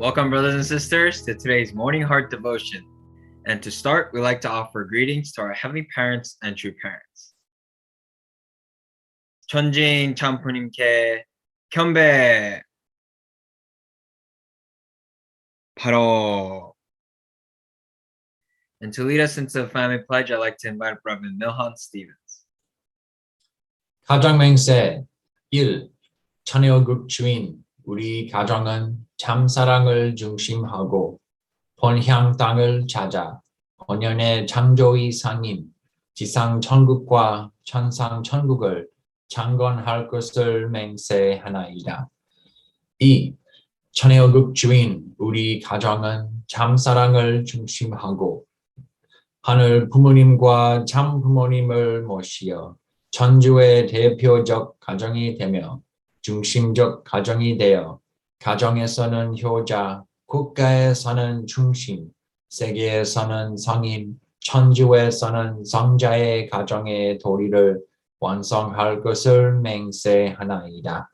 Welcome, brothers and sisters, to today's Morning Heart Devotion. And to start, we'd like to offer greetings to our Heavenly Parents and True Parents. 천지인 참부님께 경배! 바로! And to lead us into the family pledge, I'd like to invite Reverend Milhan Stevens. 가정맹세 1. 천여국 주인 우리 가정은 참사랑을 중심하고 본향 땅을 찾아 본연의 창조의 상인 지상 천국과 천상 천국을 창건할 것을 맹세하나이다. 2. 천여국 주인 우리 가정은 참사랑을 중심하고 하늘 부모님과 참 부모님을 모시어 천주의 대표적 가정이 되며 중심적 가정이 되어 가정에서는 효자, 국가에서는 중심, 세계에서는 성인, 천주에서는 성자의 가정의 도리를 완성할 것을 맹세하나이다.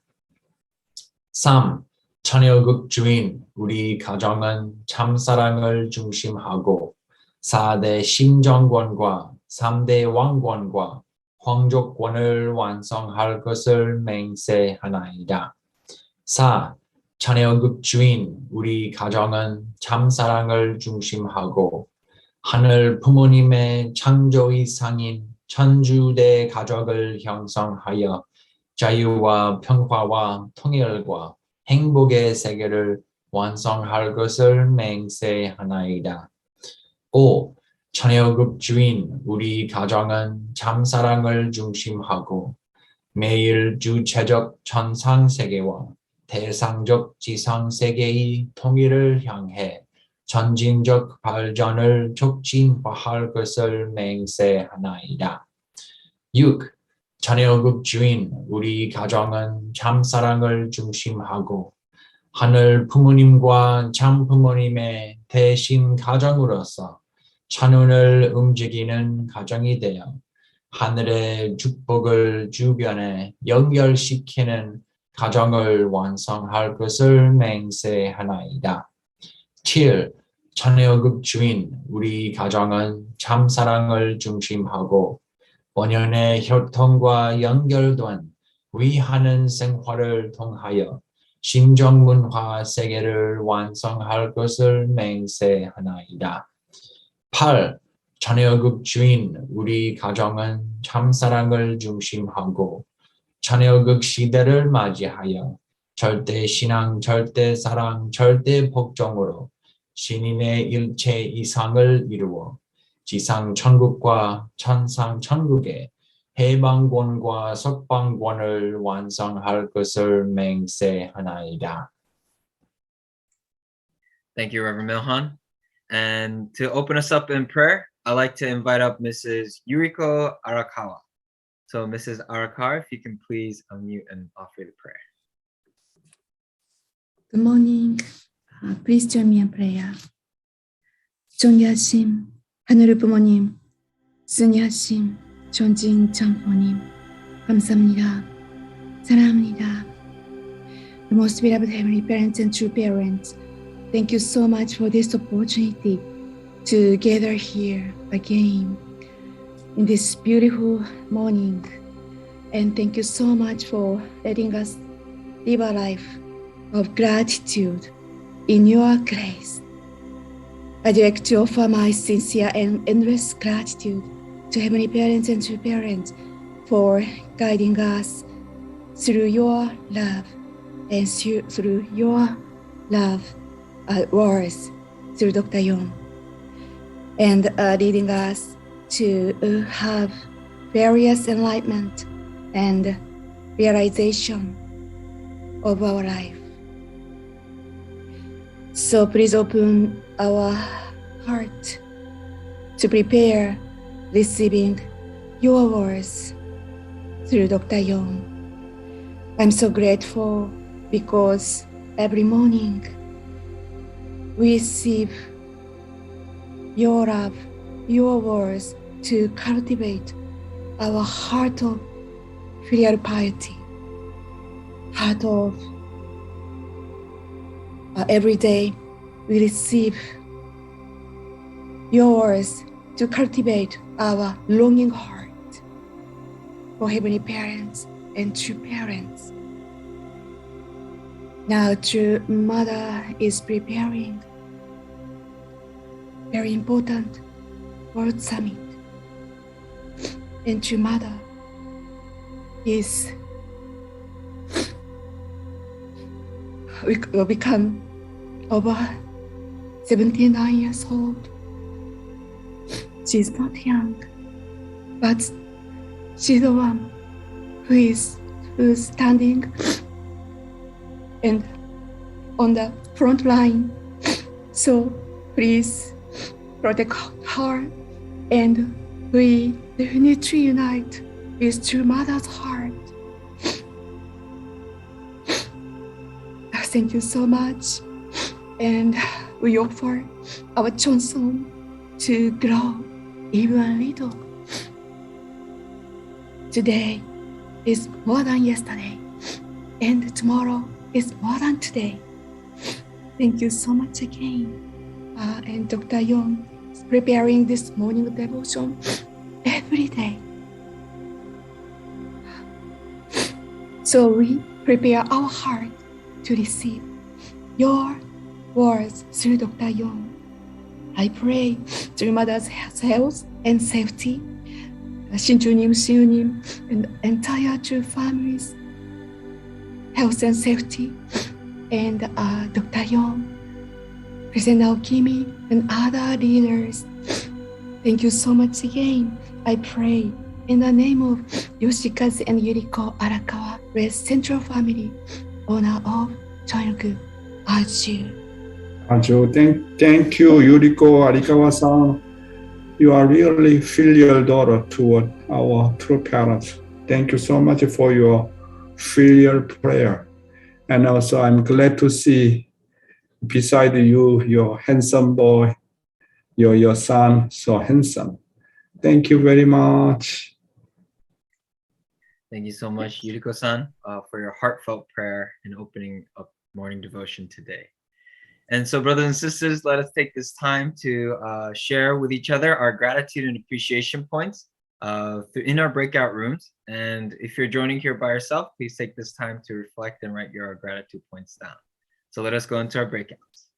3. 천여국 주인 우리 가정은 참사랑을 중심하고 4대 심정권과 3대 왕권과皇族권을 완성할 것을 맹세하나이다. 4. 천여국 주인 우리 가정은 참사랑을 중심하고 하늘 부모님의 창조의 상인 천주대 가족을 형성하여 자유와 평화와 통일과 행복의 세계를 완성할 것을 맹세하나이다. 5. 천여국 주인 우리 가정은 참사랑을 중심하고 매일 주체적 천상세계와 대상적 지상세계의 통일을 향해 전진적 발전을 촉진할 것을 맹세하나이다. 6. 천여국 주인 우리 가정은 참사랑을 중심하고 하늘 부모님과 참 부모님의 대신 가정으로서 천운을 움직이는 가정이 되어 하늘의 축복을 주변에 연결시키는 가정을 완성할 것을 맹세하나이다. 7. 천여국 주인 우리 가정은 참사랑을 중심하고 본연의 혈통과 연결된 위하는 생활을 통하여 신정문화 세계를 완성할 것을 맹세하나이다. 8. 천여국 주인 우리 가정은 참사랑을 중심하고 천여국 시대를 맞이하여 절대신앙, 절대사랑, 절대복종으로 신인의 일체 이상을 이루어 지상 천국과 천상 천국의 해방권과 석방권을 완성할 것을 맹세하나이다. Thank you, Reverend Milhan. And to open us up in prayer, I'd like to invite up Mrs. Yuriko Arakawa. So Mrs. Arakawa, if you can please unmute and offer the prayer. Good morning. Please join me in prayer. 존귀하심 하늘의 부모님, 순이하심 존진 참부모님, 감사합니다. 사랑합니다. The most beloved heavenly parents and true parents, thank you so much for this opportunity to gather here again in this beautiful morning. And thank you so much for letting us live a life of gratitude in your grace. I'd like to offer my sincere and endless gratitude to Heavenly Parents and True Parents for guiding us through your love and through your love words through Dr. Yong, and leading us to have various enlightenment and realization of our life. So please open our heart to prepare receiving your words through Dr. Yong. I'm so grateful because every morning we receive your love, your words to cultivate our heart of filial piety, heart of every day we receive yours to cultivate our longing heart for heavenly parents and true parents. Now true mother is preparing very important World Summit, and true mother will become over 79 years old. She's not young, but she's the one who's standing and on the front line. So please protect her, and we need to unite with true mother's heart. Thank you so much, and we offer our Johnson to grow even a little. Today is more than yesterday, and tomorrow is more than today. Thank you so much again. And Dr. Yong is preparing this morning devotion every day. So we prepare our heart to receive your words through Dr. Yong. I pray through mother's health and safety, 신주님, 시우님, and entire true families' health and safety, and Dr. Yong, President Naokimi, and other leaders. Thank you so much again. I pray in the name of Yoshikazu and Yuriko Arakawa, Red Central Family, owner of Childhood Aju. Thank you, Yuriko Arikawa-san. You are really filial daughter toward our true parents. Thank you so much for your filial prayer. And also, I'm glad to see beside you, your handsome boy, your son, so handsome. Thank you very much. Thank you so much, Yuriko-san, for your heartfelt prayer and opening up morning devotion today. And so, brothers and sisters, let us take this time to share with each other our gratitude and appreciation points in our breakout rooms. And if you're joining here by yourself, please take this time to reflect and write your gratitude points down. So let us go into our breakouts.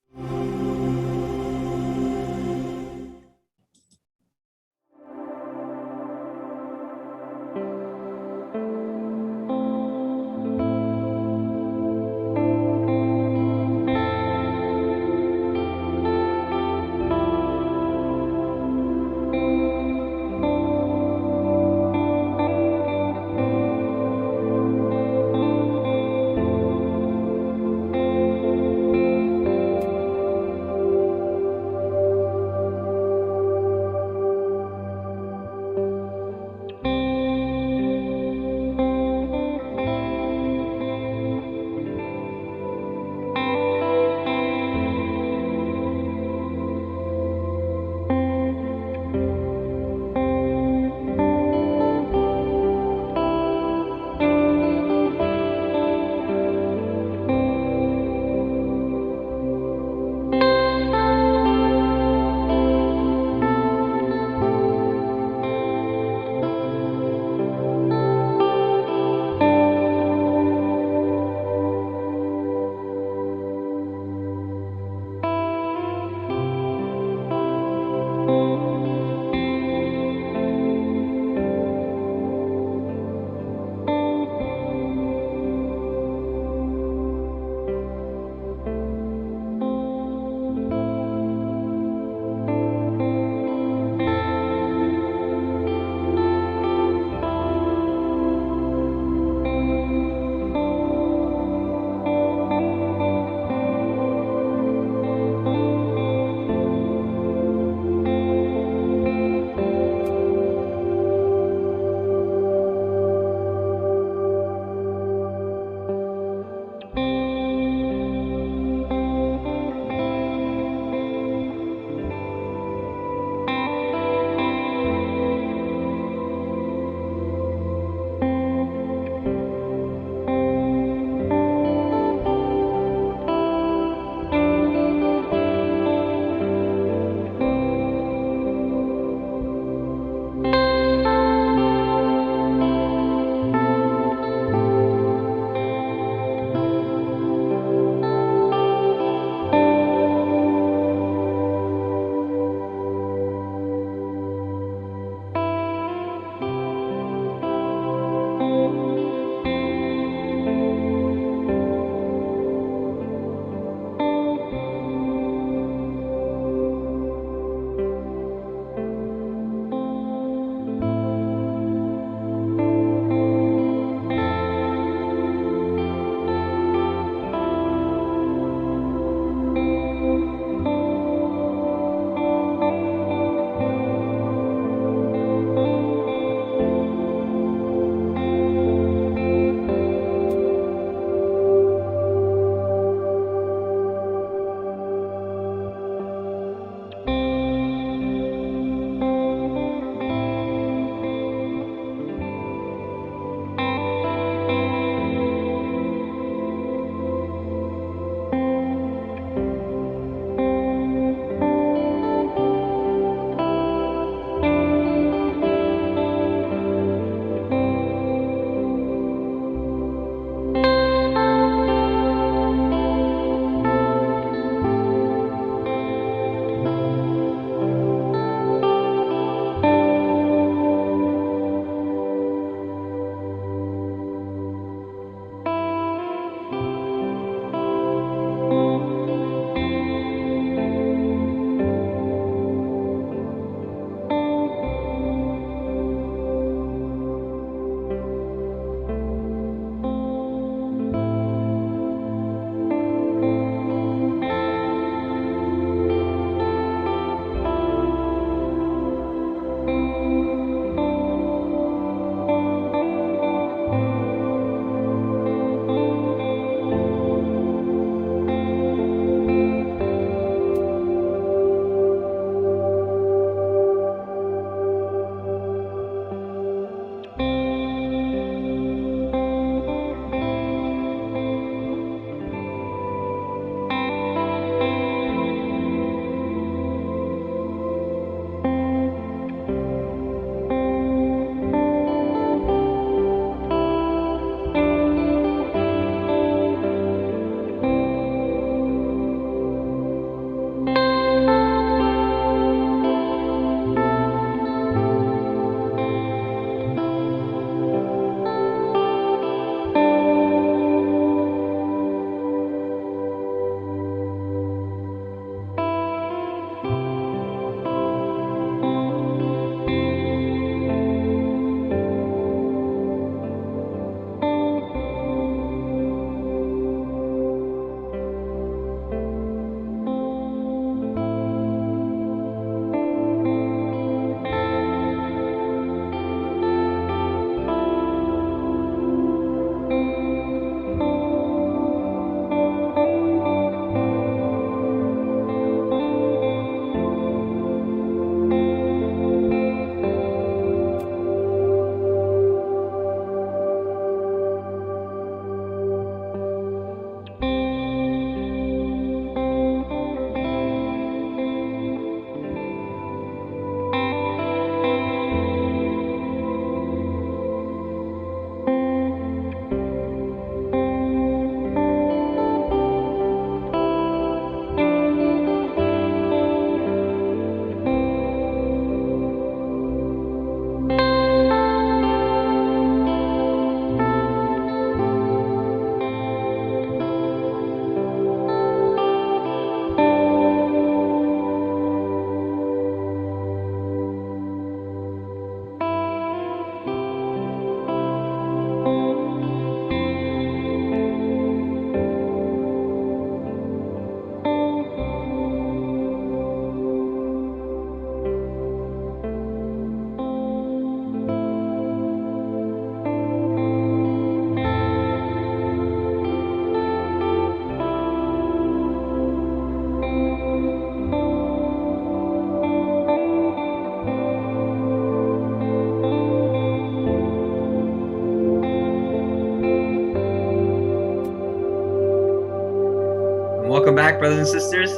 back, brothers and sisters.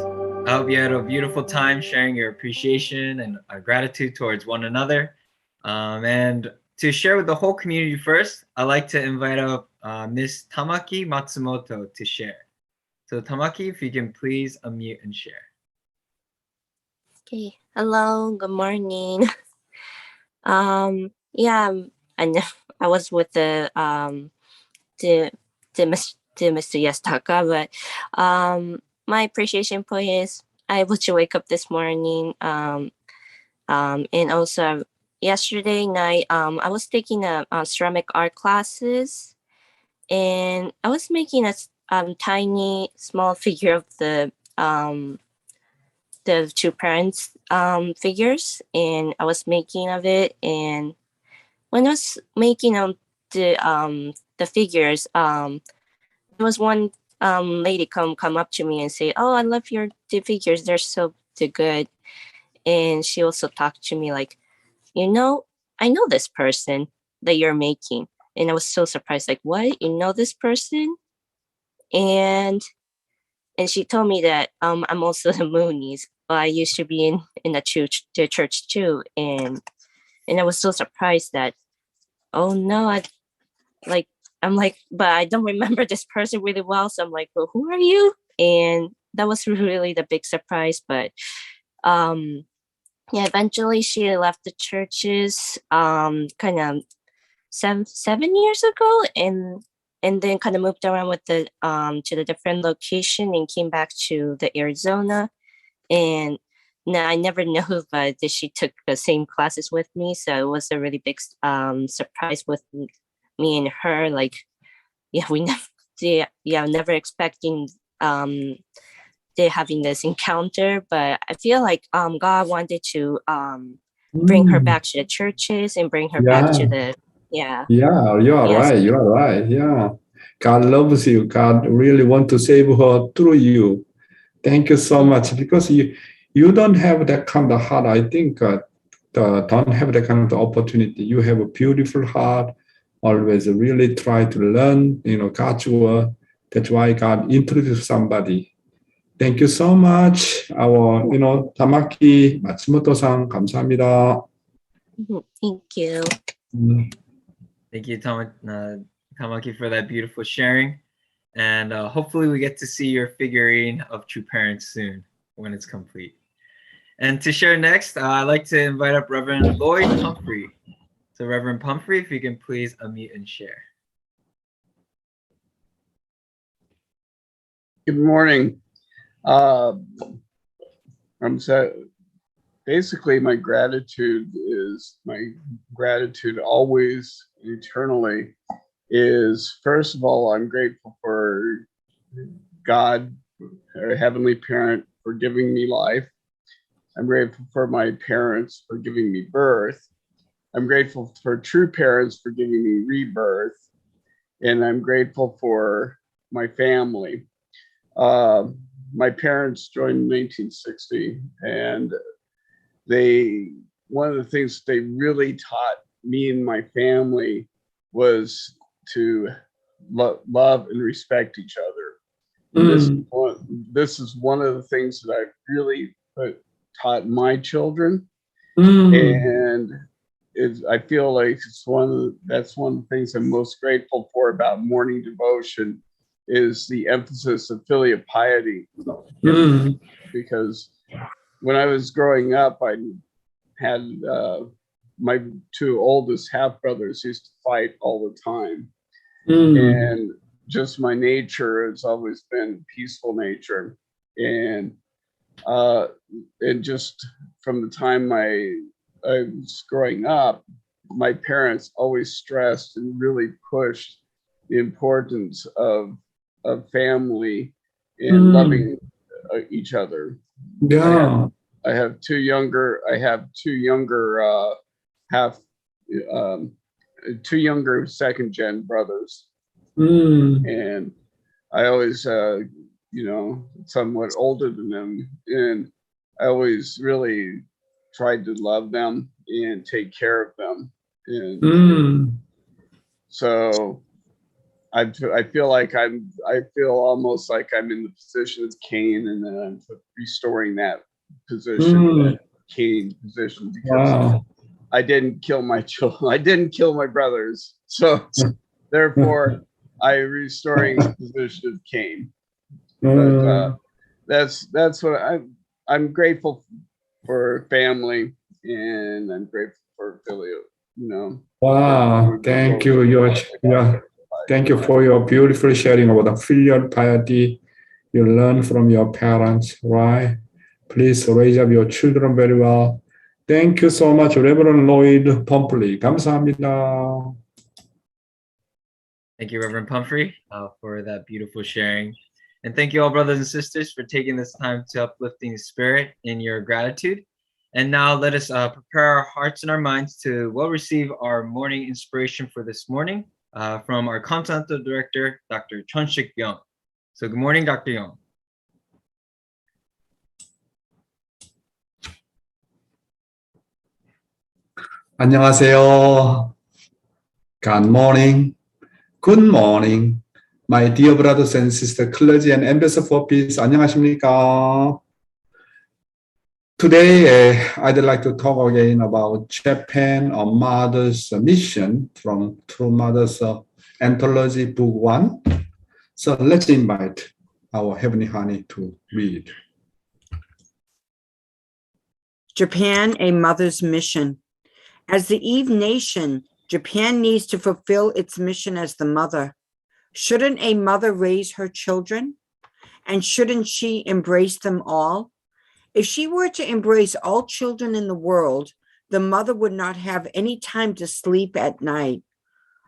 I hope you had a beautiful time sharing your appreciation and gratitude towards one another. And to share with the whole community first, I'd like to invite up Miss Tamaki Matsumoto to share. So Tamaki, if you can please unmute and share. Okay. Hello. Good morning. Yeah. I know I was with the Mr. Yastaka, but my appreciation point is I able to wake up this morning. And also yesterday night, I was taking a ceramic art classes, and I was making a tiny small figure of the two parents figures, and I was making of it. And when I was making the figures, there was one lady come up to me and say, "Oh, I love the figures. They're good." And she also talked to me like, I know this person that you're making. And I was so surprised, like, what? You know this person? And she told me that I'm also the Moonies. I used to be in the church too, and I was so surprised that, oh no, I'm like, but I don't remember this person really well. So I'm like, well, who are you? And that was really the big surprise. But yeah, eventually she left the churches kind of 7 years ago, and then kind of moved around with the to the different location and came back to the Arizona. And now I never knew, but that she took the same classes with me, so it was a really big surprise with me and her. Like, yeah, we never, yeah, never expecting they having this encounter, but I feel like God wanted to bring her back to the churches and bring her back to the Yeah, you are Yes. right. You are right. Yeah. God loves you. God really want to save her through you. Thank you so much, because you don't have that kind of heart. I think don't have that kind of opportunity. You have a beautiful heart. Always really try to learn, God's word. That's why God introduced somebody. Thank you so much. Our, Tamaki Matsumoto-san, 감사합니다. Thank you. Thank you, Tamaki, for that beautiful sharing. And hopefully we get to see your figurine of True Parents soon when it's complete. And to share next, I'd like to invite up Reverend Lloyd Pumphrey. So Reverend Pumphrey, if you can please unmute and share. Good morning. I'm so basically my gratitude always eternally is, first of all, I'm grateful for God, our Heavenly Parent, for giving me life. I'm grateful for my parents for giving me birth. I'm grateful for true parents for giving me rebirth. And I'm grateful for my family. My parents joined in 1960, and one of the things they really taught me and my family was to love and respect each other. This is one of the things that I've really taught my children, and I feel like that's one of the things I'm most grateful for about morning devotion is the emphasis of filial piety. Because when I was growing up, I had my two oldest half brothers used to fight all the time, and just my nature has always been peaceful nature, and just from the time I was growing up, my parents always stressed and really pushed the importance of family and loving each other. Yeah. I have two younger second gen brothers, and I always somewhat older than them, and I always really tried to love them and take care of them. And so I feel like I feel almost like I'm in the position of Cain, and then I'm restoring that position, that Cain position, because Wow. I didn't kill my children. I didn't kill my brothers. So therefore, I'm restoring the position of Cain. But that's what I'm grateful for family, and I'm grateful for affiliate. Wow, thank you. Thank you for your beautiful sharing about the filial piety you learn from your parents, right? Please raise up your children very well. Thank you so much, Reverend Lloyd Pumphrey. 감사합니다. Thank you, Reverend Pumphrey, for that beautiful sharing. And thank you all, brothers and sisters, for taking this time to uplifting spirit in your gratitude. And now let us prepare our hearts and our minds to receive our morning inspiration for this morning from our Continental Director, Dr. Chunshik Yong. So good morning, Dr. Yong. 안녕하세요. Good morning. Good morning. My dear brothers and sisters, clergy and ambassador for peace, 안녕하십니까? Today, I'd like to talk again about Japan, a mother's mission from True Mother's Anthology, Book 1. So let's invite our Heavenly Honey to read. Japan, a mother's mission. As the Eve nation, Japan needs to fulfill its mission as the mother. Shouldn't a mother raise her children? And shouldn't she embrace them all? If she were to embrace all children in the world, the mother would not have any time to sleep at night.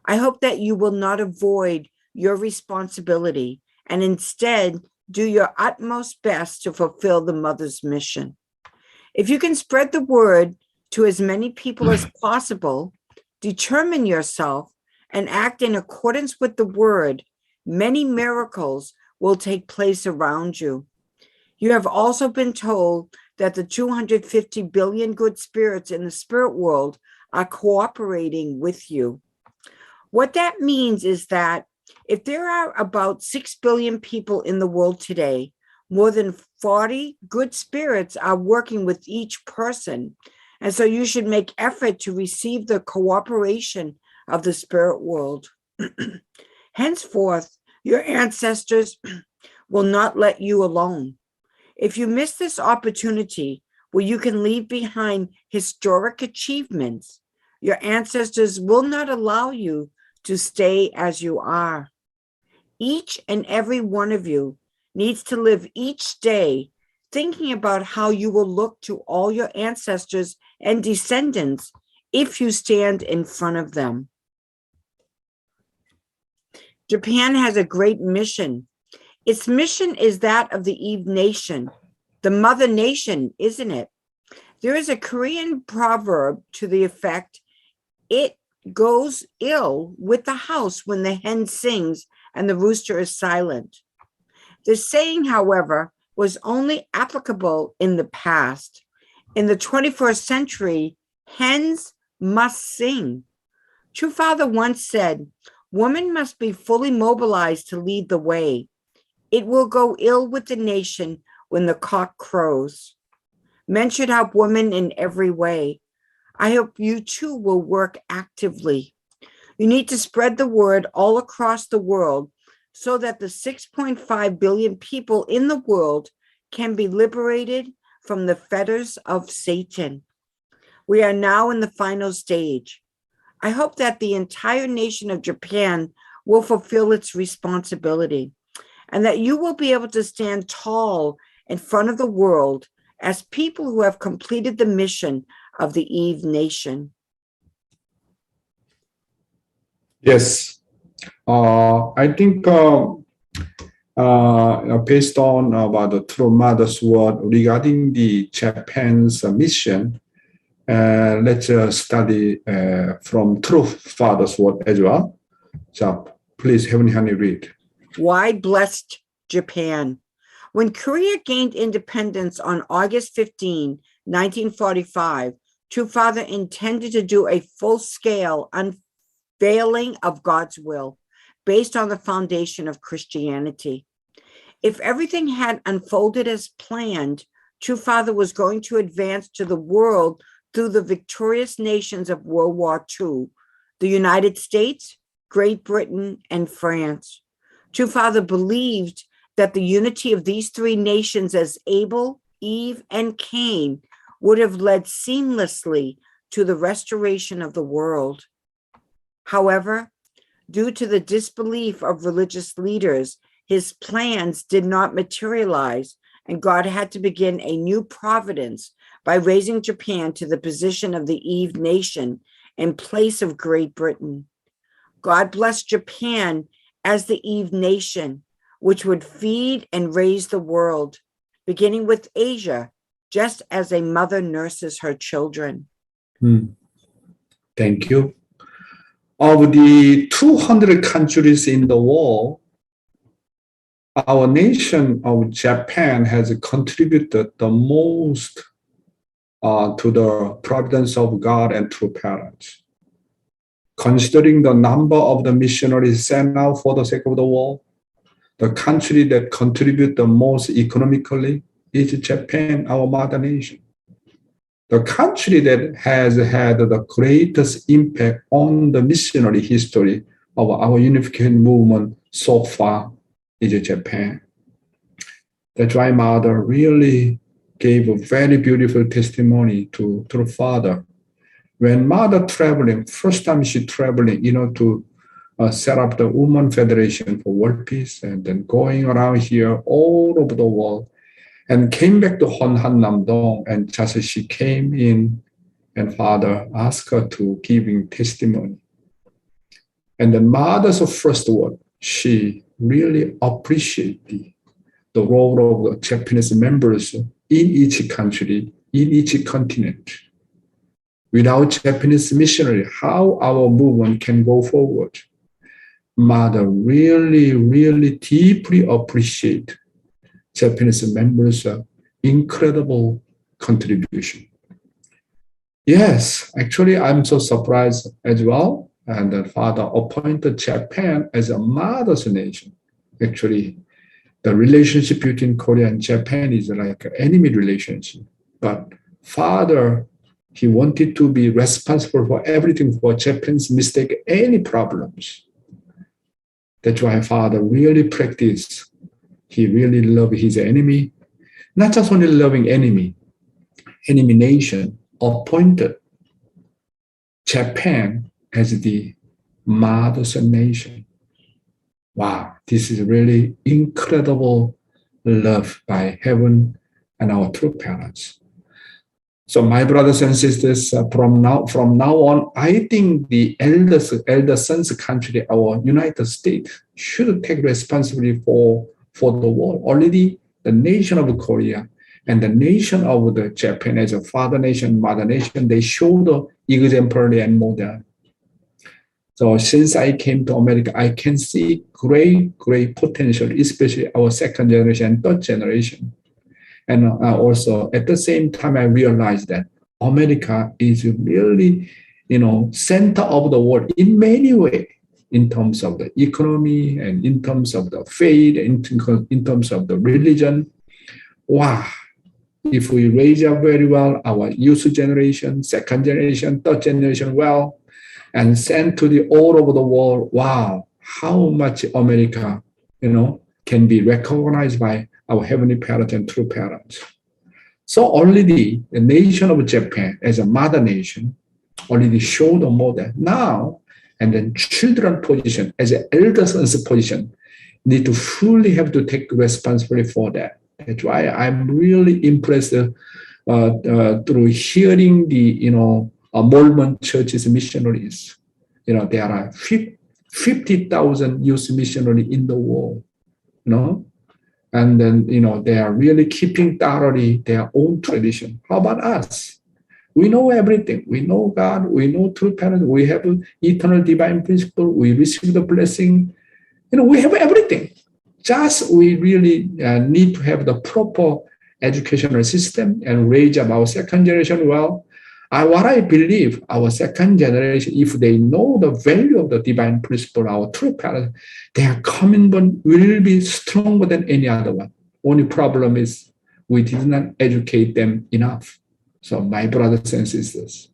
I hope that you will not avoid your responsibility and instead do your utmost best to fulfill the mother's mission. If you can spread the word to as many people as possible, determine yourself, and act in accordance with the word, many miracles will take place around you. You have also been told that the 250 billion good spirits in the spirit world are cooperating with you. What that means is that if there are about 6 billion people in the world today, more than 40 good spirits are working with each person. And so you should make effort to receive the cooperation of the spirit world. Henceforth, your ancestors will not let you alone. If you miss this opportunity where you can leave behind historic achievements, your ancestors will not allow you to stay as you are. Each and every one of you needs to live each day thinking about how you will look to all your ancestors and descendants if you stand in front of them. Japan has a great mission. Its mission is that of the Eve nation, the mother nation, isn't it? There is a Korean proverb to the effect, it goes ill with the house when the hen sings and the rooster is silent. The saying, however, was only applicable in the past. In the 21st century, hens must sing. True Father once said, woman must be fully mobilized to lead the way. It will go ill with the nation when the cock crows. Men should help women in every way. I hope you too will work actively. You need to spread the word all across the world so that the 6.5 billion people in the world can be liberated from the fetters of Satan. We are now in the final stage. I hope that the entire nation of Japan will fulfill its responsibility and that you will be able to stand tall in front of the world as people who have completed the mission of the Eve nation. Yes, I think based on about the True Mother's word regarding the Japan's mission, let's study from True Father's word as well. So please, Heavenly Honey, read. Why blessed Japan? When Korea gained independence on August 15, 1945, True Father intended to do a full-scale unveiling of God's will, based on the foundation of Christianity. If everything had unfolded as planned, True Father was going to advance to the world through the victorious nations of World War II, the United States, Great Britain, and France. True Father believed that the unity of these three nations as Abel, Eve, and Cain would have led seamlessly to the restoration of the world. However, due to the disbelief of religious leaders, his plans did not materialize, and God had to begin a new providence by raising Japan to the position of the Eve nation in place of Great Britain. God blessed Japan as the Eve nation, which would feed and raise the world, beginning with Asia, just as a mother nurses her children. Thank you. Of the 200 countries in the world, our nation of Japan has contributed the most to the providence of God and true parents. Considering the number of the missionaries sent out for the sake of the world, the country that contributes the most economically is Japan, our mother nation. The country that has had the greatest impact on the missionary history of our unification movement so far is Japan. That's why Mother really gave a very beautiful testimony to the Father. When Mother traveling, first time she traveling, to set up the Women Federation for World Peace, and then going around here all over the world, and came back to Honhan Namdong, and just as she came in, and Father asked her to giving testimony. And then Mother's first word, she really appreciated the role of the Japanese members in each country, in each continent. Without Japanese missionary, how our movement can go forward? Mother really, really deeply appreciate Japanese members' incredible contribution. Yes, actually, I'm so surprised as well. And the Father appointed Japan as a mother's nation. Actually, the relationship between Korea and Japan is like an enemy relationship. But Father, he wanted to be responsible for everything, for Japan's mistake, any problems. That's why Father really practiced. He really loved his enemy. Not just only loving enemy nation, appointed Japan as the mother's nation. Wow, this is really incredible love by heaven and our true parents. So my brothers and sisters, from now on, I think the elder sons country, our United States, should take responsibility for the world. Already the nation of Korea and the nation of the Japan as a father nation, mother nation, they show the exemplary and model. So since I came to America, I can see great potential, especially our second generation and third generation. And also at the same time, I realized that America is really, center of the world in many ways, in terms of the economy and in terms of the faith, in terms of the religion. Wow. If we raise up very well our youth generation, second generation, third generation well, and send to the all over the world, wow, how much America, can be recognized by our heavenly parents and true parents. So already the nation of Japan as a mother nation already showed a model. Now, and then children position as an elder son's position need to fully have to take responsibility for that. That's why I'm really impressed through hearing the Mormon churches missionaries. There are 50,000 youth missionaries in the world. And then they are really keeping thoroughly their own tradition. How about us? We know everything. We know God. We know true parents. We have eternal divine principle. We receive the blessing. We have everything. Just we really need to have the proper educational system and raise up our second generation well. what I believe, our second generation, if they know the value of the divine principle, our true parents, their commitment will be stronger than any other one. Only problem is we did not educate them enough. So my brothers and sisters,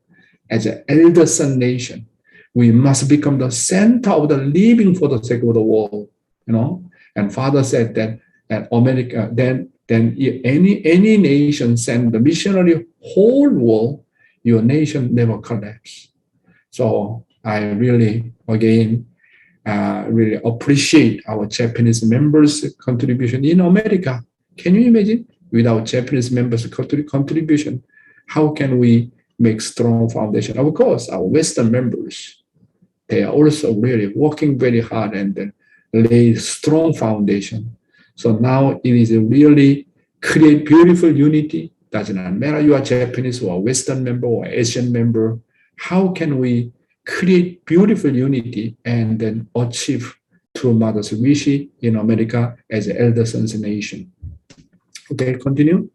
as an elder son nation, we must become the center of the living for the sake of the world, you know. And Father said that America, then if any nation send the missionary whole world, your nation never collapse. So I really, again, really appreciate our Japanese members' contribution in America. Can you imagine? Without Japanese members' contribution, how can we make strong foundation? Of course, our Western members, they are also really working very hard and lay strong foundation. So now it is really create beautiful unity. Does not matter you are Japanese or Western member or Asian member. How can we create beautiful unity and then achieve true mother's wish in America as an elder sons nation? Okay, continue.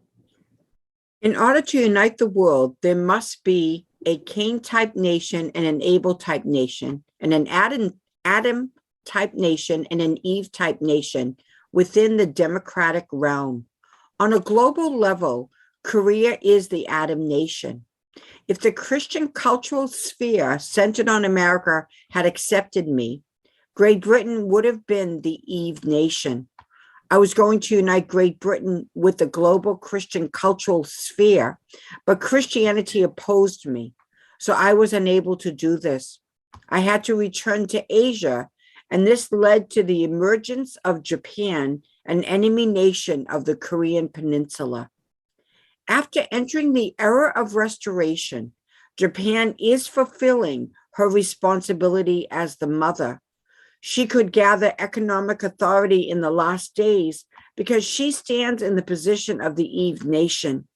In order to unite the world, there must be a Cain-type nation and an Abel-type nation, and an Adam-type nation and an Eve-type nation within the democratic realm. On a global level, Korea is the Adam nation. If the Christian cultural sphere centered on America had accepted me, Great Britain would have been the Eve nation. I was going to unite Great Britain with the global Christian cultural sphere, but Christianity opposed me, so I was unable to do this. I had to return to Asia, and this led to the emergence of Japan, an enemy nation of the Korean Peninsula. After entering the era of restoration, Japan is fulfilling her responsibility as the mother. She could gather economic authority in the last days because she stands in the position of the Eve nation.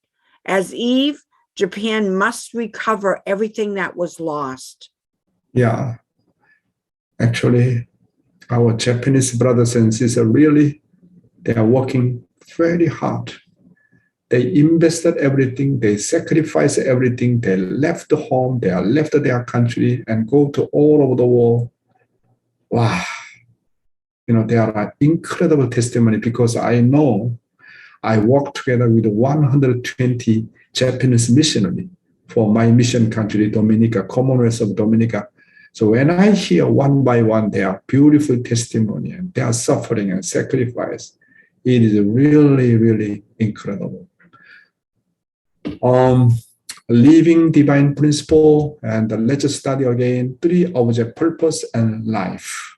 As Eve, Japan must recover everything that was lost. Yeah, actually, our Japanese brothers and sisters really, they are working very hard. They invested everything, they sacrificed everything, they left the home, they left their country and go to all over the world. Wow. You know, there are incredible testimony because I know I worked together with 120 Japanese missionaries for my mission country, Dominica, Commonwealth of Dominica. So when I hear one by one their beautiful testimony and their suffering and sacrifice, it is really, really incredible. Living divine principle, and let's study again 3 object, purpose, and life.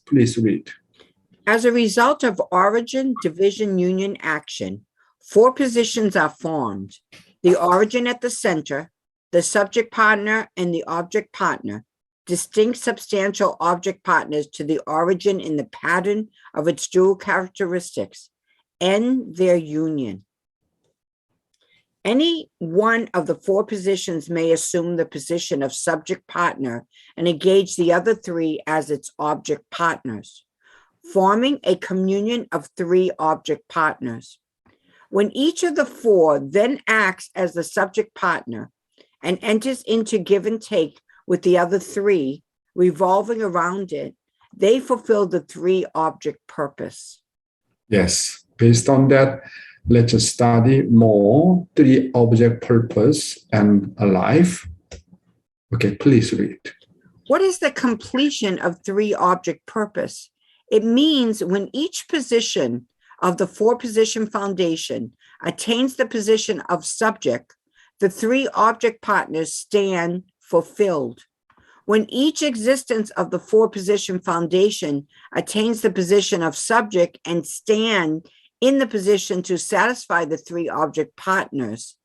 Please read. As a result of origin, division, union, action, 4 positions are formed: the origin at the center, the subject partner, and the object partner, distinct substantial object partners to the origin in the pattern of its dual characteristics, and their union. Any one of the 4 positions may assume the position of subject partner and engage the other 3 as its object partners, forming a communion of 3 object partners. When each of the 4 then acts as the subject partner and enters into give and take with the other 3, revolving around it, they fulfill the 3 object purpose. Yes, based on that, let's study more 3 object purpose and a life. Okay, please read. What is the completion of 3 object purpose? It means when each position of the 4-position foundation attains the position of subject, the 3 object partners stand fulfilled. When each existence of the 4-position foundation attains the position of subject and stand in the position to satisfy the 3 object partners,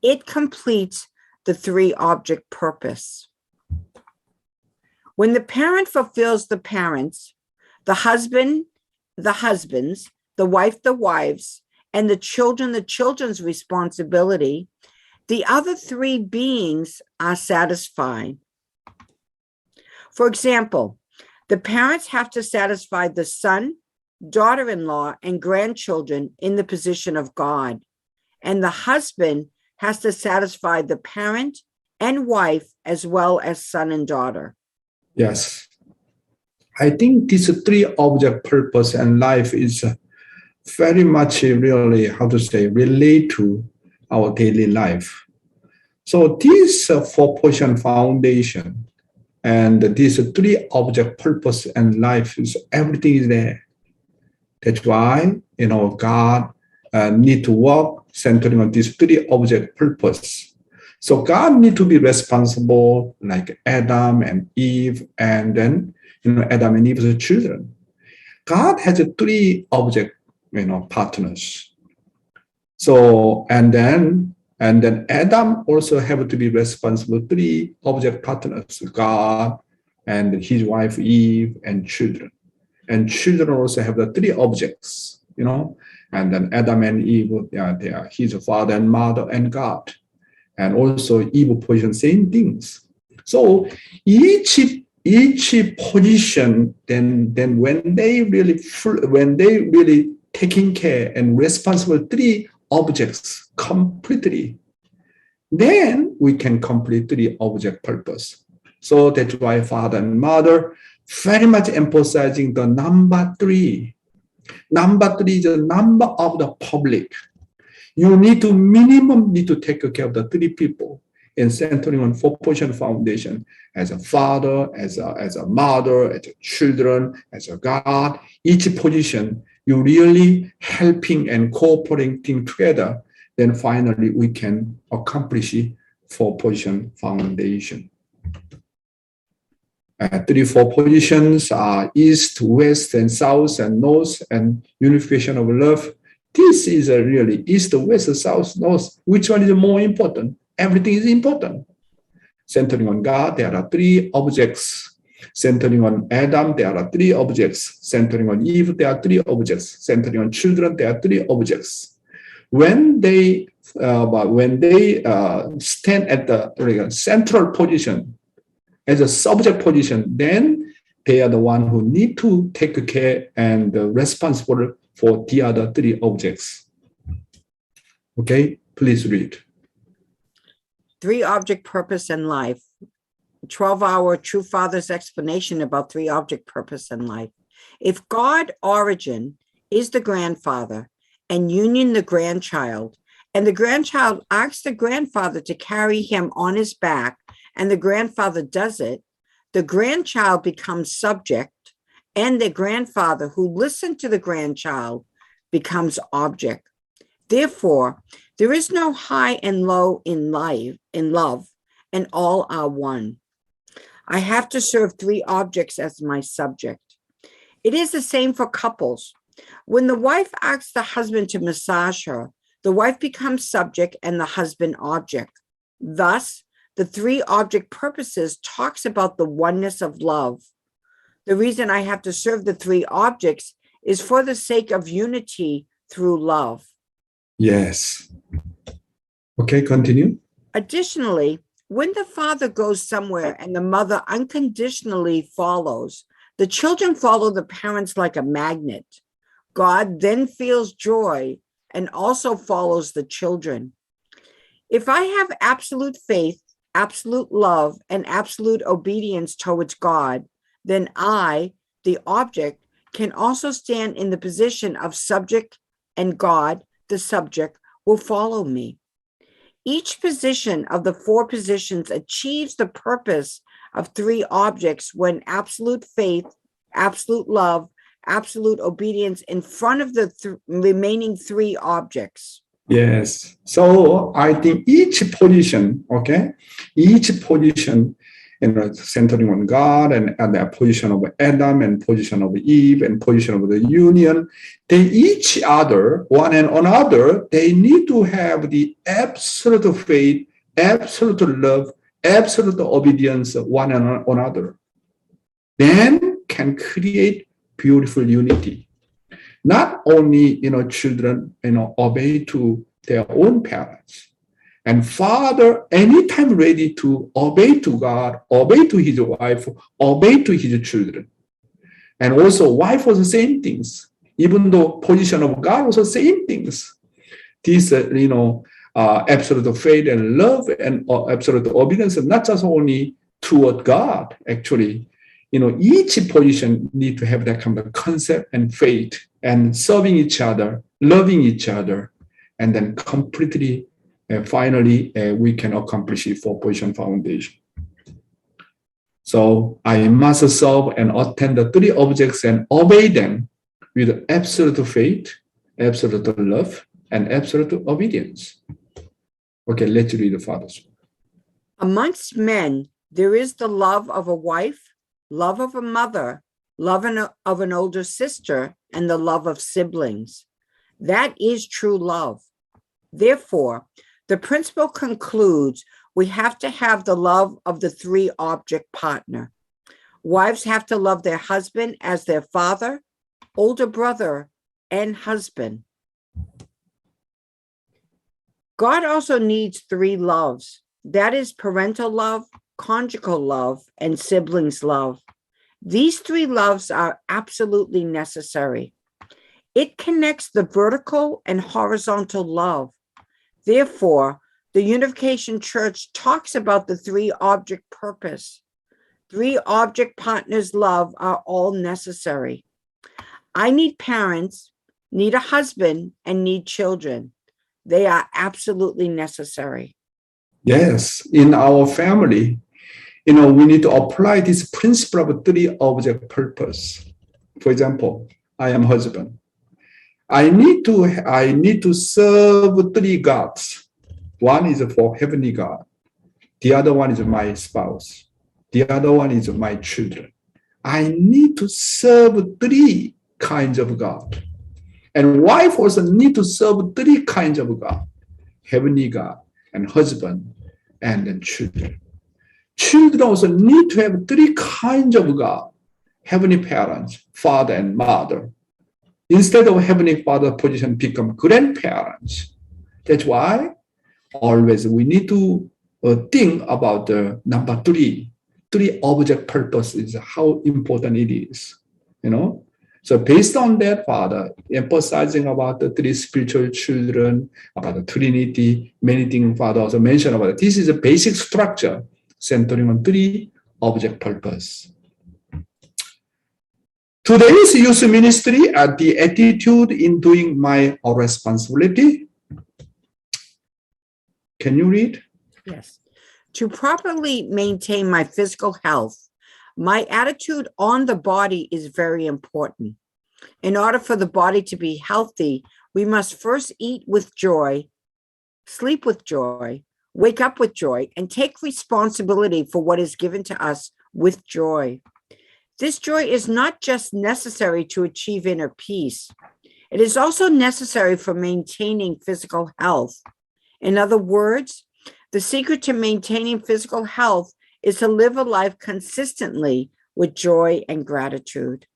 it completes the 3 object purpose. When the parent fulfills the parents, the husband, the husbands, the wife, the wives, and the children's responsibility, the other 3 beings are satisfied. For example, the parents have to satisfy the son, daughter-in-law, and grandchildren in the position of God, and the husband has to satisfy the parent and wife, as well as son and daughter. Yes. I think these three object, purpose, and life is very much really, how to say, relate to our daily life. So this four-portion foundation and these three object, purpose, and life is everything is there. That's why, God need to work centering on these three object, purpose. So God need to be responsible like Adam and Eve, and then, Adam and Eve's children. God has three object, partners. So, and then Adam also have to be responsible, three object partners, God and his wife Eve and children. And children also have the three objects, and then Adam and Eve, they are his father and mother and God. And also Eve position, same things. So each position, then when they really taking care and responsible three objects completely, then we can complete the object purpose. So that's why father and mother very much emphasizing the number three. Number three is the number of the public. You need to take care of the three people in centering on four-portion foundation as a father, as a mother, as a children, as a God. Each position, you really helping and cooperating together, then finally we can accomplish four-portion foundation. Four positions are east, west, and south, and north, and unification of love. This is really east, west, south, north. Which one is more important? Everything is important. Centering on God, there are three objects. Centering on Adam, there are three objects. Centering on Eve, there are three objects. Centering on children, there are three objects. When they stand at the central position, as a subject position, then they are the one who need to take care and responsible for the other three objects. Okay, please read. Three object, purpose, and life. 12-hour True Father's explanation about three object, purpose, and life. If God, origin, is the grandfather and union the grandchild, and the grandchild asks the grandfather to carry him on his back, and the grandfather does it, the grandchild becomes subject, and the grandfather who listened to the grandchild becomes object. Therefore, there is no high and low in love, and all are one. I have to serve three objects as my subject. It is the same for couples. When the wife asks the husband to massage her, the wife becomes subject and the husband object. Thus, the three object purposes talks about the oneness of love. The reason I have to serve the three objects is for the sake of unity through love. Yes. Okay, continue. Additionally, when the father goes somewhere and the mother unconditionally follows, the children follow the parents like a magnet. God then feels joy and also follows the children. If I have absolute faith, absolute love, and absolute obedience towards God, then I, the object, can also stand in the position of subject, and God, the subject, will follow me. Each position of the four positions achieves the purpose of three objects when absolute faith, absolute love, absolute obedience in front of the remaining three objects. Yes. So I think each position, centering on God and the position of Adam and position of Eve and position of the union, they each other, one and another, they need to have the absolute faith, absolute love, absolute obedience one and another. Then can create beautiful unity. Not only, children, obey to their own parents. And father, anytime ready to obey to God, obey to his wife, obey to his children. And also wife was the same things. Even though position of God was the same things. This, absolute faith and love and absolute obedience, not just only toward God, actually. Each position need to have that kind of concept and faith and serving each other, loving each other, and then completely, finally, we can accomplish it for position foundation. So I must serve and attend the three objects and obey them with absolute faith, absolute love, and absolute obedience. Okay, let's read the Father's. Amongst men, there is the love of a wife, love of a mother, love of an older sister, and the love of siblings. That is true love. Therefore, the principle concludes we have to have the love of the three object partner. Wives have to love their husband as their father, older brother, and husband. God also needs three loves. That is parental love, conjugal love, and siblings love. These three loves are absolutely necessary. It connects the vertical and horizontal love. Therefore, the Unification Church talks about the three object purpose. Three object partners' love are all necessary. I need parents, need a husband, and need children. They are absolutely necessary. Yes, in our family, we need to apply this principle of three object purpose. For example, I am husband. I need to serve three gods. One is for heavenly God. The other one is my spouse. The other one is my children. I need to serve three kinds of God. And wife also need to serve three kinds of God. Heavenly God and husband and then children. Children also need to have three kinds of God. Heavenly parents, father and mother. Instead of heavenly father position, become grandparents. That's why always we need to think about the number three. Three object purpose is how important it is. So based on that, Father, emphasizing about the three spiritual children, about the Trinity, many things Father also mentioned about it. This is a basic structure centering on three object purpose. Today's youth ministry at the attitude in doing my responsibility. Can you read? Yes. To properly maintain my physical health, my attitude on the body is very important. In order for the body to be healthy, we must first eat with joy, sleep with joy, wake up with joy, and take responsibility for what is given to us with joy. This joy is not just necessary to achieve inner peace. It is also necessary for maintaining physical health. In other words, the secret to maintaining physical health is to live a life consistently with joy and gratitude.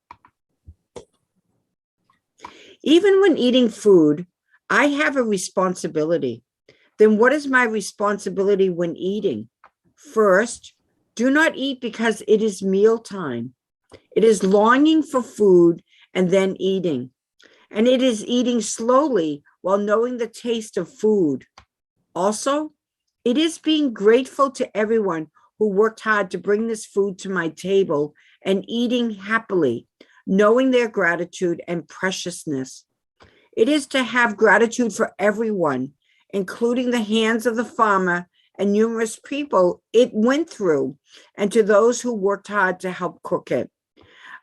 Even when eating food, I have a responsibility. Then what is my responsibility when eating? First, do not eat because it is mealtime. It is longing for food and then eating. And it is eating slowly while knowing the taste of food. Also, it is being grateful to everyone who worked hard to bring this food to my table and eating happily, knowing their gratitude and preciousness. It is to have gratitude for everyone, including the hands of the farmer and numerous people it went through, and to those who worked hard to help cook it.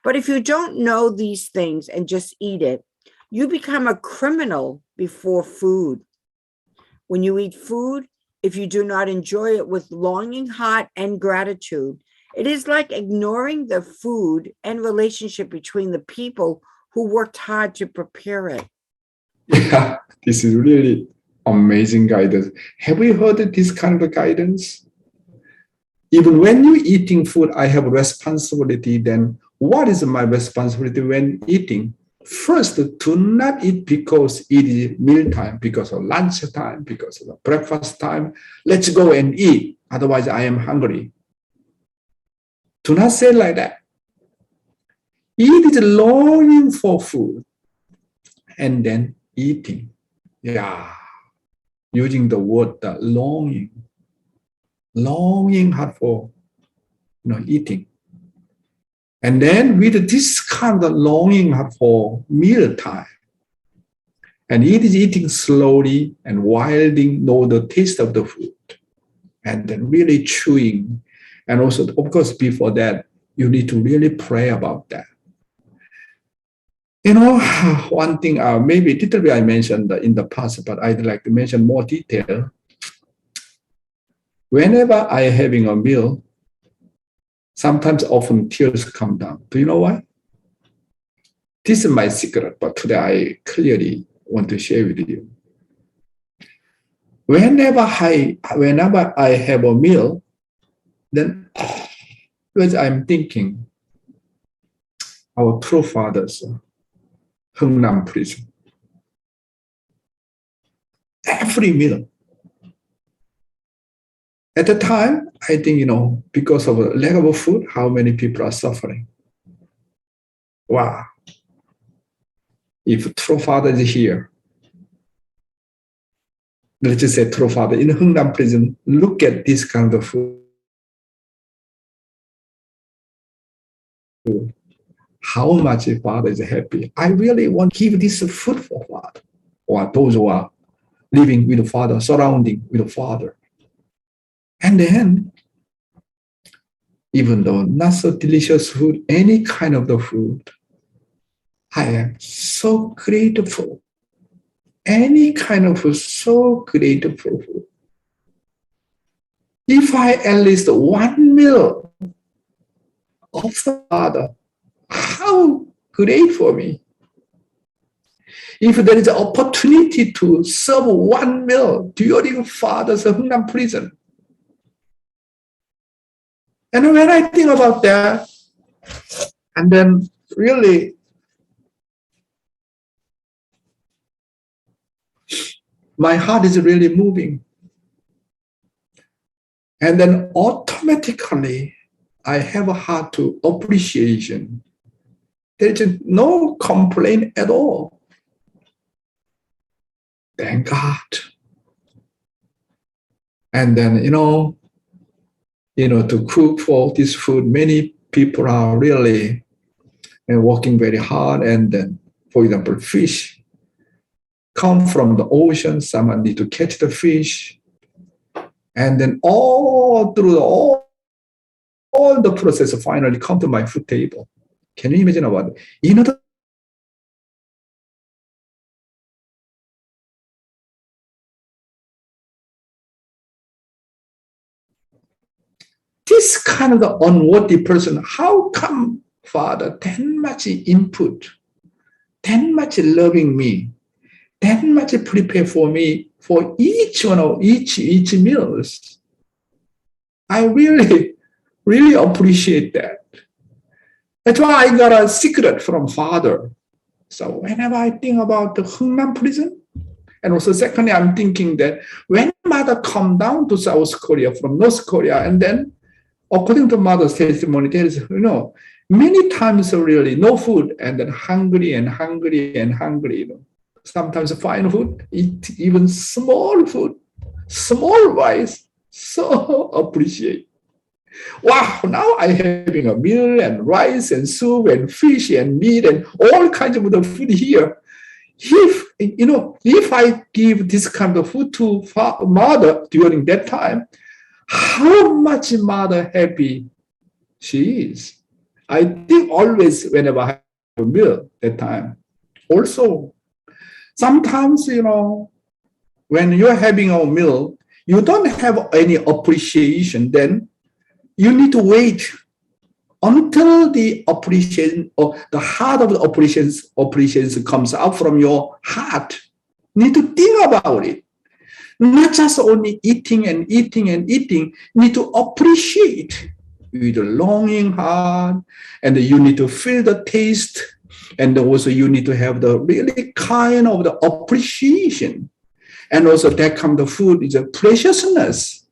But if you don't know these things and just eat it, you become a criminal before food. When you eat food, if you do not enjoy it with longing heart and gratitude, it is like ignoring the food and relationship between the people who worked hard to prepare it. Yeah, this is really amazing guidance. Have you heard this kind of guidance? Even when you're eating food, I have a responsibility. Then what is my responsibility when eating? First, do not eat because it is mealtime, because of lunch time, because of breakfast time. Let's go and eat. Otherwise, I am hungry. Do not say like that. Eat is longing for food and then eating. Yeah. using the word the longing heart for eating. And then with this kind of longing heart for mealtime, and it is eating slowly and wilding know the taste of the food, and then really chewing. And also, of course, before that, you need to really pray about that. One thing, maybe a little bit I mentioned in the past, but I'd like to mention more detail. Whenever I am having a meal, sometimes often tears come down. Do you know why? This is my secret, but today I clearly want to share with you. Whenever I have a meal, then always I'm thinking our true fathers, Hungnam prison. Every meal. At the time, I think, because of a lack of food, how many people are suffering. Wow. If true father is here, let's just say true father in Hungnam prison, look at this kind of food. How much the father is happy. I really want to give this food for father, or those who are living with the father, surrounding with the father. And then, even though not so delicious food, any kind of the food, I am so grateful. Any kind of food, so grateful. If I at least one meal of the Father, how great for me. If there is an opportunity to serve one meal during Father's Hungnam prison. And when I think about that, and then really, my heart is really moving. And then automatically, I have a heart to appreciation. There is no complaint at all. Thank God. And then, to cook for this food, many people are really working very hard. And then, for example, fish come from the ocean. Someone need to catch the fish. And then all through all the process finally come to my food table. Can you imagine about it? This kind of the unworthy person, how come, Father, that much input, that much loving me, that much prepare for me for each one of each meals? I really, really appreciate that. That's why I got a secret from Father. So whenever I think about the Hungnam prison, and also secondly, I'm thinking that when Mother come down to South Korea from North Korea, and then according to Mother's testimony, there is, many times really no food, and then hungry. Sometimes find food, eat even small food, small rice. So appreciate. Wow, now I'm having a meal and rice and soup and fish and meat and all kinds of the food here. If I give this kind of food to Mother during that time, how much Mother happy she is. I think always whenever I have a meal that time. Also, sometimes, when you're having a meal, you don't have any appreciation, then you need to wait until the appreciation or the heart of the appreciation comes out from your heart. You need to think about it. Not just only eating. You need to appreciate with a longing heart, and you need to feel the taste, and also you need to have the really kind of the appreciation. And also that kind of food is a preciousness.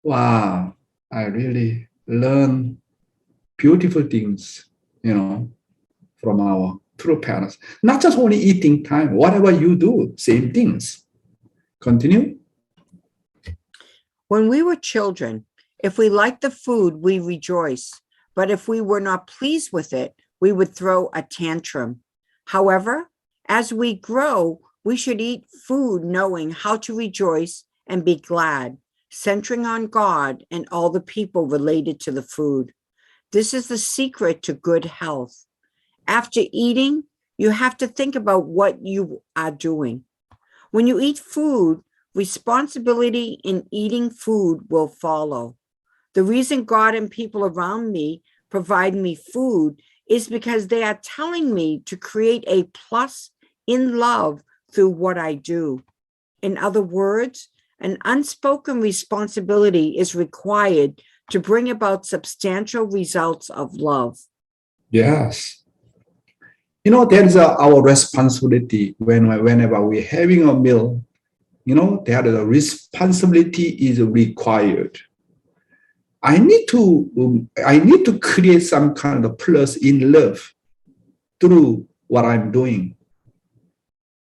Wow, I really learn beautiful things, from our true parents. Not just only eating time, whatever you do, same things. Continue. When we were children, if we liked the food, we rejoice. But if we were not pleased with it, we would throw a tantrum. However, as we grow, we should eat food knowing how to rejoice and be glad, centering on God and all the people related to the food. This is the secret to good health. After eating, you have to think about what you are doing. When you eat food, responsibility in eating food will follow. The reason God and people around me provide me food is because they are telling me to create a plus in love through what I do. In other words, an unspoken responsibility is required to bring about substantial results of love. Yes. You know, there's our responsibility whenever we're having a meal. You know, there is a responsibility is required. I need to create some kind of plus in love through what I'm doing.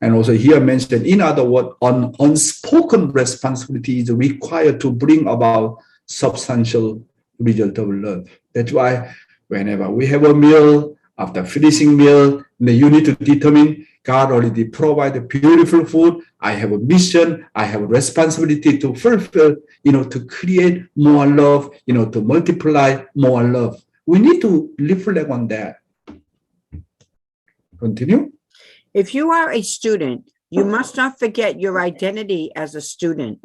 And also here mentioned, in other words, unspoken responsibility is required to bring about substantial result of love. That's why whenever we have a meal, after finishing meal, you need to determine God already provided beautiful food. I have a mission. I have a responsibility to fulfill, to create more love, to multiply more love. We need to reflect on that. Continue. If you are a student, you must not forget your identity as a student.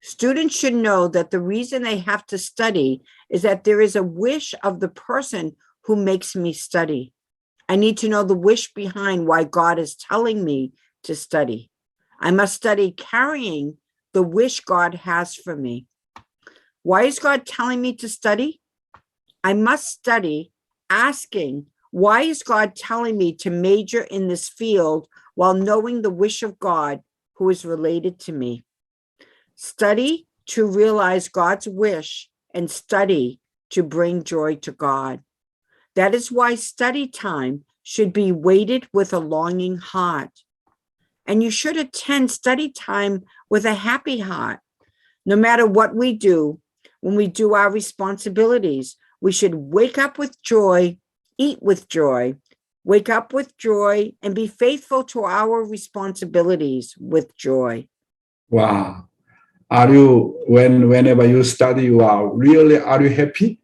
Students should know that the reason they have to study is that there is a wish of the person who makes me study. I need to know the wish behind why God is telling me to study. I must study carrying the wish God has for me. Why is God telling me to study? I must study asking, why is God telling me to major in this field while knowing the wish of God who is related to me? Study to realize God's wish and study to bring joy to God. That is why study time should be weighted with a longing heart. And you should attend study time with a happy heart. No matter what we do, when we do our responsibilities, we should wake up with joy, eat with joy, wake up with joy, and be faithful to our responsibilities with joy. Wow. Are you, whenever you study, are you happy?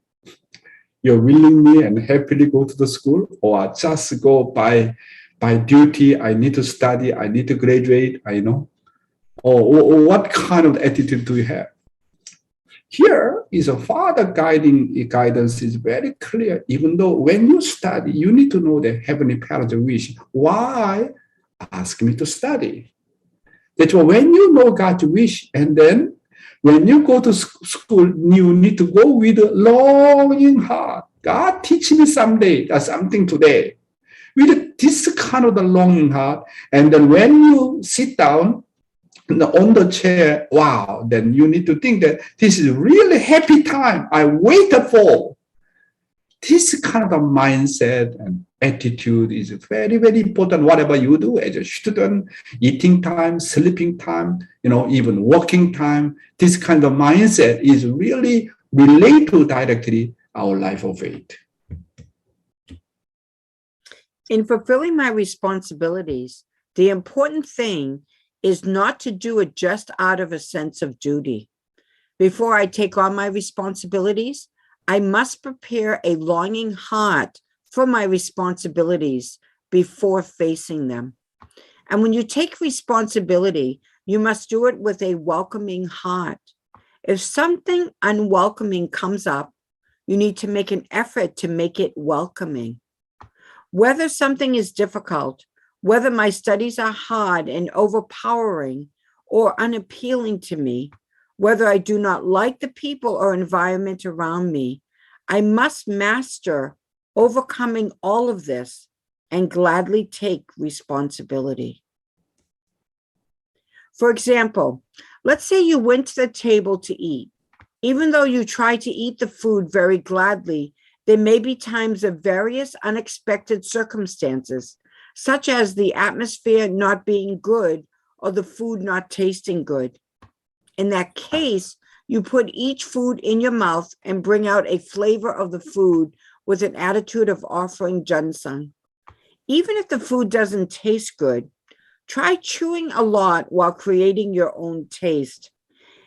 You're willingly and happily go to the school, or just go by duty? I need to study, I need to graduate, I know. Or what kind of attitude do you have? Here is a father guidance is very clear. Even though when you study, you need to know the heavenly parents' wish. Why ask me to study? That's why when you know God's wish, and then when you go to school, you need to go with a longing heart. God teach me someday, something today. With this kind of the longing heart, and then when you sit down on the chair, wow, then you need to think that this is really happy time I waited for. This kind of a mindset and attitude is very, very important. Whatever you do as a student, eating time, sleeping time, even working time, this kind of mindset is really related to directly our life of faith. In fulfilling my responsibilities, the important thing is not to do it just out of a sense of duty. Before I take on my responsibilities, I must prepare a longing heart for my responsibilities before facing them. And when you take responsibility, you must do it with a welcoming heart. If something unwelcoming comes up, you need to make an effort to make it welcoming. Whether something is difficult, whether my studies are hard and overpowering or unappealing to me, whether I do not like the people or environment around me, I must master overcoming all of this and gladly take responsibility. For example, let's say you went to the table to eat. Even though you try to eat the food very gladly, there may be times of various unexpected circumstances, such as the atmosphere not being good or the food not tasting good. In that case, you put each food in your mouth and bring out a flavor of the food with an attitude of offering ginseng. Even if the food doesn't taste good, try chewing a lot while creating your own taste.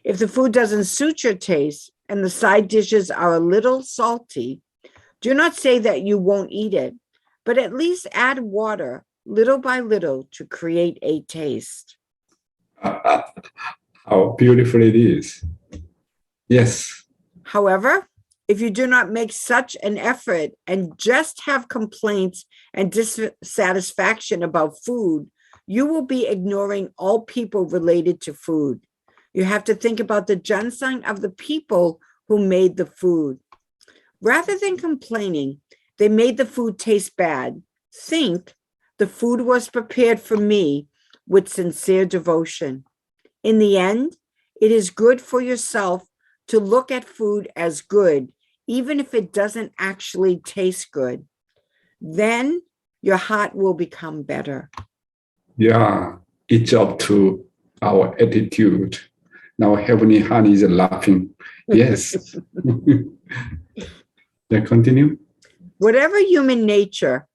If the food doesn't suit your taste and the side dishes are a little salty, do not say that you won't eat it, but at least add water little by little to create a taste. How beautiful it is. Yes. However, if you do not make such an effort and just have complaints and dissatisfaction about food, you will be ignoring all people related to food. You have to think about the ginseng of the people who made the food. Rather than complaining, they made the food taste bad. Think, the food was prepared for me with sincere devotion. In the end, it is good for yourself to look at food as good, even if it doesn't actually taste good. Then your heart will become better. Yeah, it's up to our attitude. Now Heavenly Honey is laughing. Yes. Yeah, continue. Whatever human nature,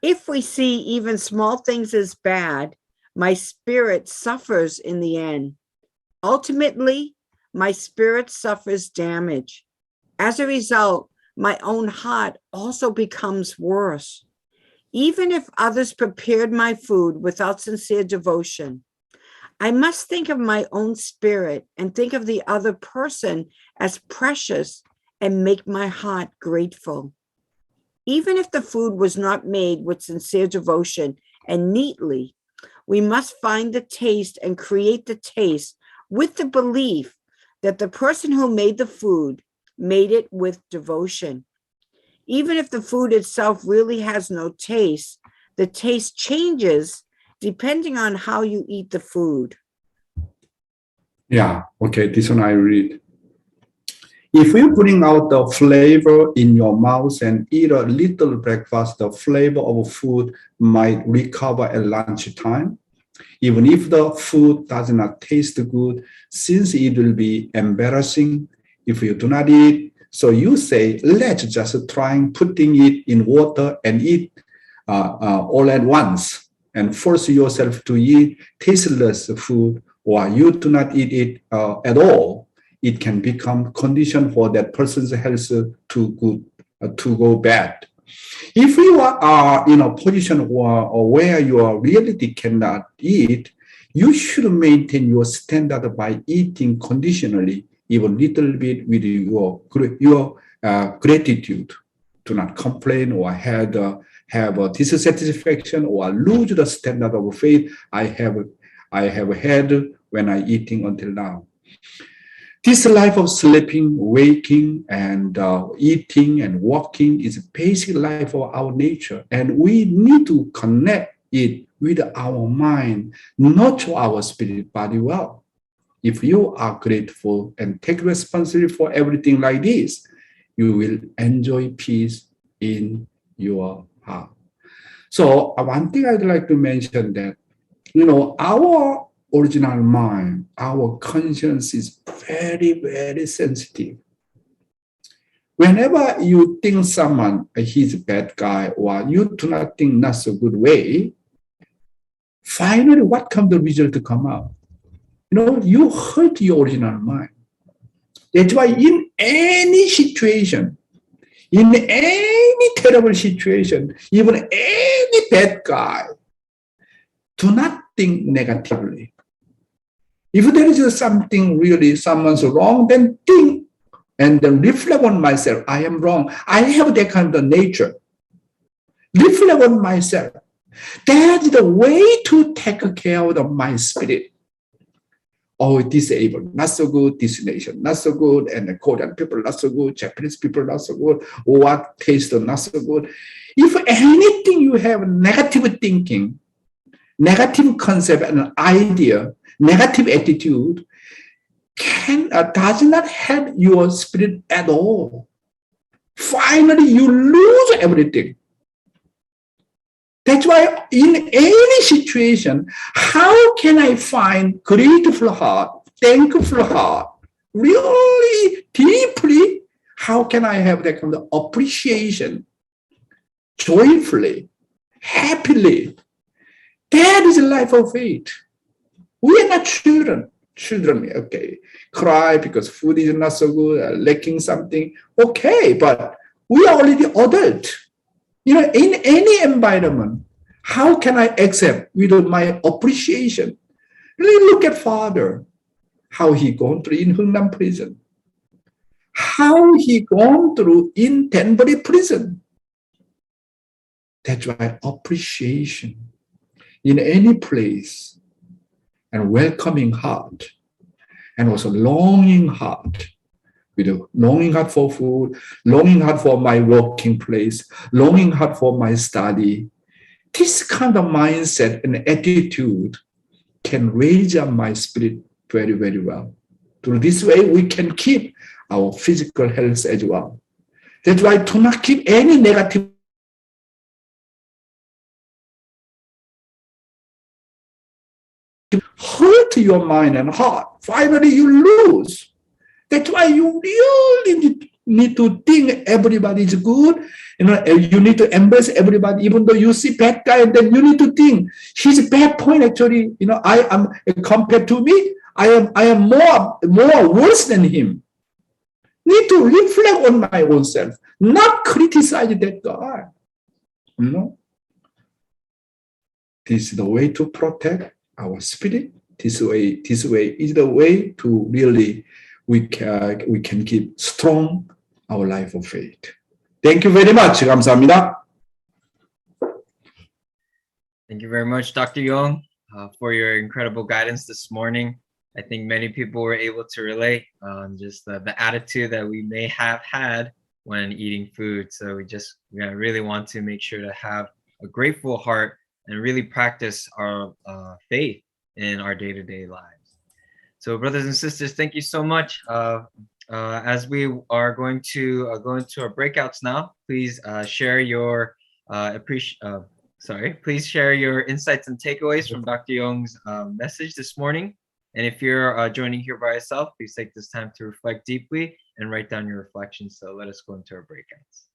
if we see even small things as bad, my spirit suffers in the end. Ultimately, my spirit suffers damage. As a result, my own heart also becomes worse. Even if others prepared my food without sincere devotion, I must think of my own spirit and think of the other person as precious and make my heart grateful. Even if the food was not made with sincere devotion and neatly, we must find the taste and create the taste with the belief that the person who made the food made it with devotion. Even if the food itself really has no taste, the taste changes depending on how you eat the food. Yeah, okay, this one I read. If you bring out the flavor in your mouth and eat a little breakfast, the flavor of food might recover at lunchtime. Even if the food does not taste good, since it will be embarrassing if you do not eat. So you say, let's just try putting it in water and eat all at once and force yourself to eat tasteless food, or you do not eat it at all. It can become condition for that person's health to go bad. If you are in a position where your reality cannot eat, you should maintain your standard by eating conditionally, even little bit with your gratitude. Do not complain or have a dissatisfaction or lose the standard of faith I have had when I eating until now. This life of sleeping, waking, and eating and walking is a basic life of our nature. And we need to connect it with our mind, not to our spirit body well. If you are grateful and take responsibility for everything like this, you will enjoy peace in your heart. So one thing I'd like to mention that, our original mind, our conscience is very, very sensitive. Whenever you think someone he's a bad guy or you do not think not so good way, finally, what comes the result to come out? You hurt your original mind. That's why in any situation, in any terrible situation, even any bad guy, do not think negatively. If there is something really, someone's wrong, then think and then reflect on myself. I am wrong. I have that kind of nature. Reflect on myself. That's the way to take care of my spirit. Oh, disabled, not so good. This nation, not so good. And the Korean people, not so good. Japanese people, not so good. What taste, not so good. If anything you have negative thinking, negative concept and idea, negative attitude does not help your spirit at all. Finally, you lose everything. That's why in any situation, how can I find grateful heart, thankful heart, really deeply? How can I have that kind of appreciation, joyfully, happily? That is a life of faith. We are not children. Children, okay, cry because food is not so good, lacking something. Okay, but we are already adult. You know, in any environment, how can I accept with my appreciation? Really look at Father, how he gone through in Hungnam prison, how he gone through in Danbury prison. That's why appreciation in any place and welcoming heart and also longing heart, with a longing heart for food, longing heart for my working place, longing heart for my study. This kind of mindset and attitude can raise up my spirit very, very well. Through this way, we can keep our physical health as well. That's why do not keep any negative hurt your mind and heart. Finally, you lose. That's why you really need to think everybody is good. You know, you need to embrace everybody, even though you see bad guy, and then you need to think his bad point actually. You know, I am compared to me. I am more worse than him. Need to reflect on my own self, not criticize that guy. You know, this is the way to protect our spirit. This way is the way to really we can keep strong our life of faith. Thank you very much. 감사합니다. Thank you very much, Dr. Yong, for your incredible guidance this morning. I think many people were able to relate on just the attitude that we may have had when eating food. So we really want to make sure to have a grateful heart and really practice our faith in our day-to-day lives. So brothers and sisters, thank you so much. As we are going to go into our breakouts now, please share your please share your insights and takeaways from Dr. Yong's message this morning. And if you're joining here by yourself, please take this time to reflect deeply and write down your reflections. So let us go into our breakouts.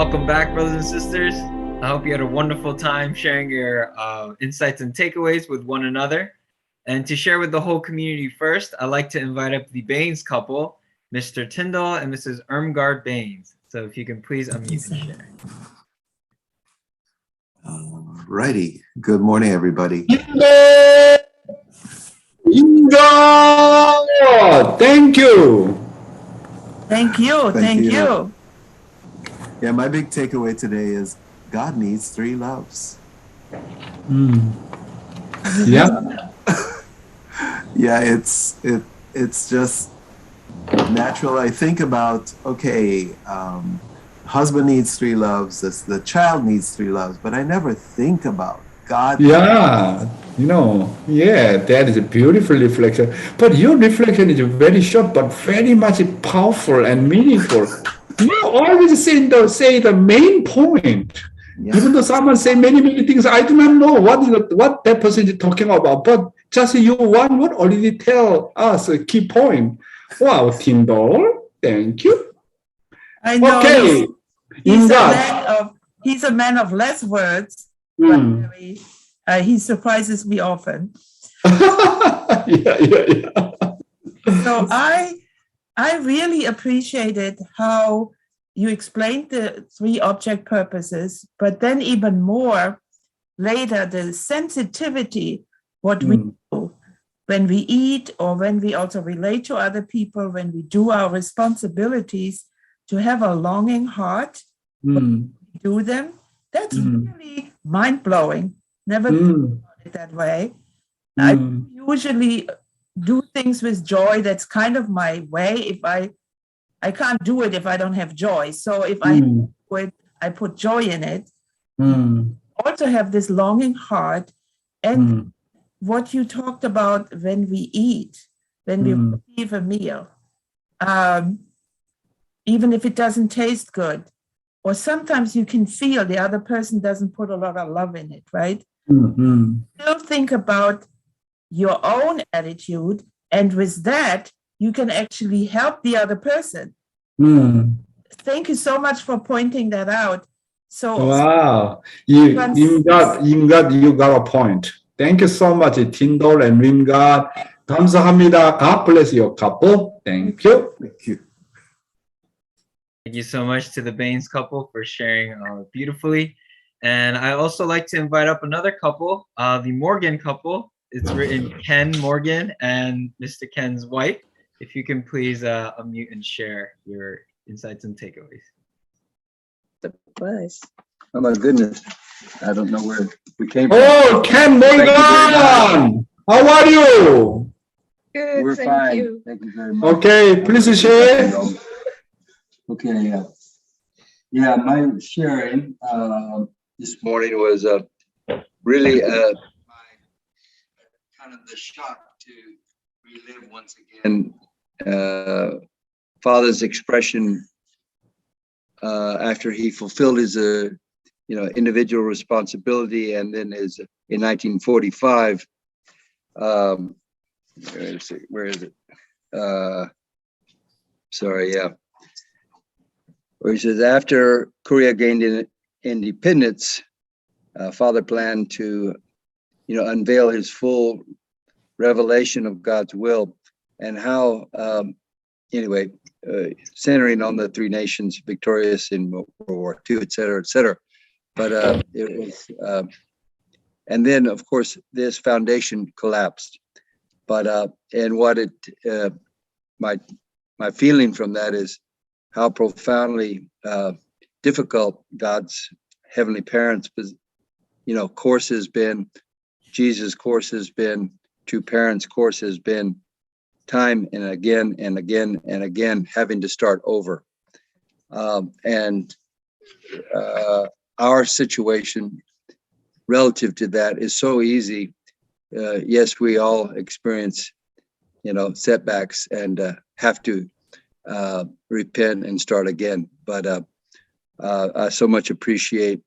Welcome back, brothers and sisters. I hope you had a wonderful time sharing your insights and takeaways with one another. And to share with the whole community first, I'd like to invite up the Baines couple, Mr. Tyndall and Mrs. Irmgard Baines. So if you can please unmute and share. Righty. Good morning, everybody. Ingo! Thank you. Thank you. Thank you. Yeah, my big takeaway today is God needs three loves. Yeah. Yeah, it's just natural. I think about, okay, husband needs three loves, the child needs three loves, but I never think about God. Yeah, that is a beautiful reflection. But your reflection is very short, but very much powerful and meaningful. You always say the main point. Yeah. Even though someone say many things, I do not know what that person is talking about. But just you one word already tell us a key point. Wow, Tyndall, thank you. I know Okay, he's a man of less words, Mm. but he surprises me often. Yeah. So I really appreciated how you explained the three object purposes, but then even more later, the sensitivity, what we do when we eat or when we also relate to other people, when we do our responsibilities, to have a longing heart, when we do them. That's really mind-blowing. Never thought about it that way. I usually do things with joy. That's kind of my way. If I can't do it if I don't have joy. So if I do it, I put joy in it. Also have this longing heart. And what you talked about when we eat, when we receive a meal, even if it doesn't taste good, or sometimes you can feel the other person doesn't put a lot of love in it, right? Still think about your own attitude, and with that, you can actually help the other person. Thank you so much for pointing that out. So wow, you got a point. Thank you so much, Tyndall and Rimgard. 감사합니다. God bless your couple. Thank you. Thank you. Thank you so much to the Baines couple for sharing beautifully. And I also like to invite up another couple, the Morgan couple. It's written Ken Morgan and Mr. Ken's wife. If you can please unmute and share your insights and takeaways. Surprise. Oh my goodness. I don't know where we came from. Oh, Ken Morgan! How are you? Good, we're fine. You. Thank you very much. Okay, please share. Okay, yeah, my sharing this morning was really kind of the shock to relive once again Father's expression after he fulfilled his individual responsibility, and then in 1945. Where is it? Where he says, after Korea gained independence, Father planned to, unveil his full revelation of God's will, and how, centering on the three nations victorious in World War II, et cetera, et cetera. But it was, and then of course this foundation collapsed. But and what it, my feeling from that is how profoundly difficult God's heavenly parents, course has been, Jesus' course has been, two parents' course has been, time and again and again and again having to start over. And our situation relative to that is so easy. Yes, we all experience, setbacks and have to repent and start again. But I so much appreciate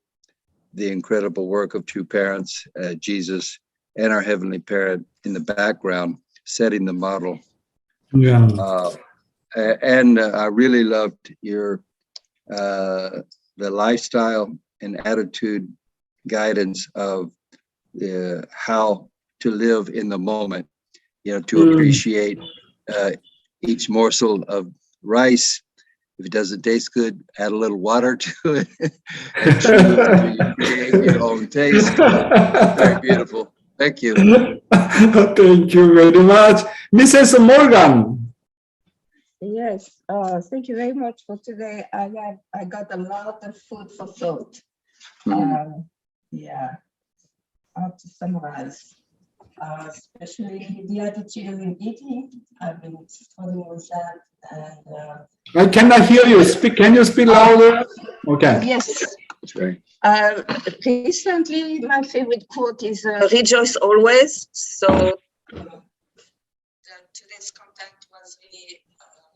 the incredible work of two parents, Jesus and our heavenly parent in the background, setting the model. Yeah. And I really loved your the lifestyle and attitude guidance of how to live in the moment, to appreciate each morsel of rice. If it doesn't taste good, add a little water to it and chew until you create your own taste. Very beautiful. Thank you. Thank you very much. Mrs. Morgan. Yes, thank you very much for today. I got a lot of food for thought. Yeah, how to summarize, especially the attitude in eating. I've been struggling with that, and I cannot hear you. Can you speak louder? Okay. yes. That's right. Recently, my favorite quote is "Rejoice always." So today's content was really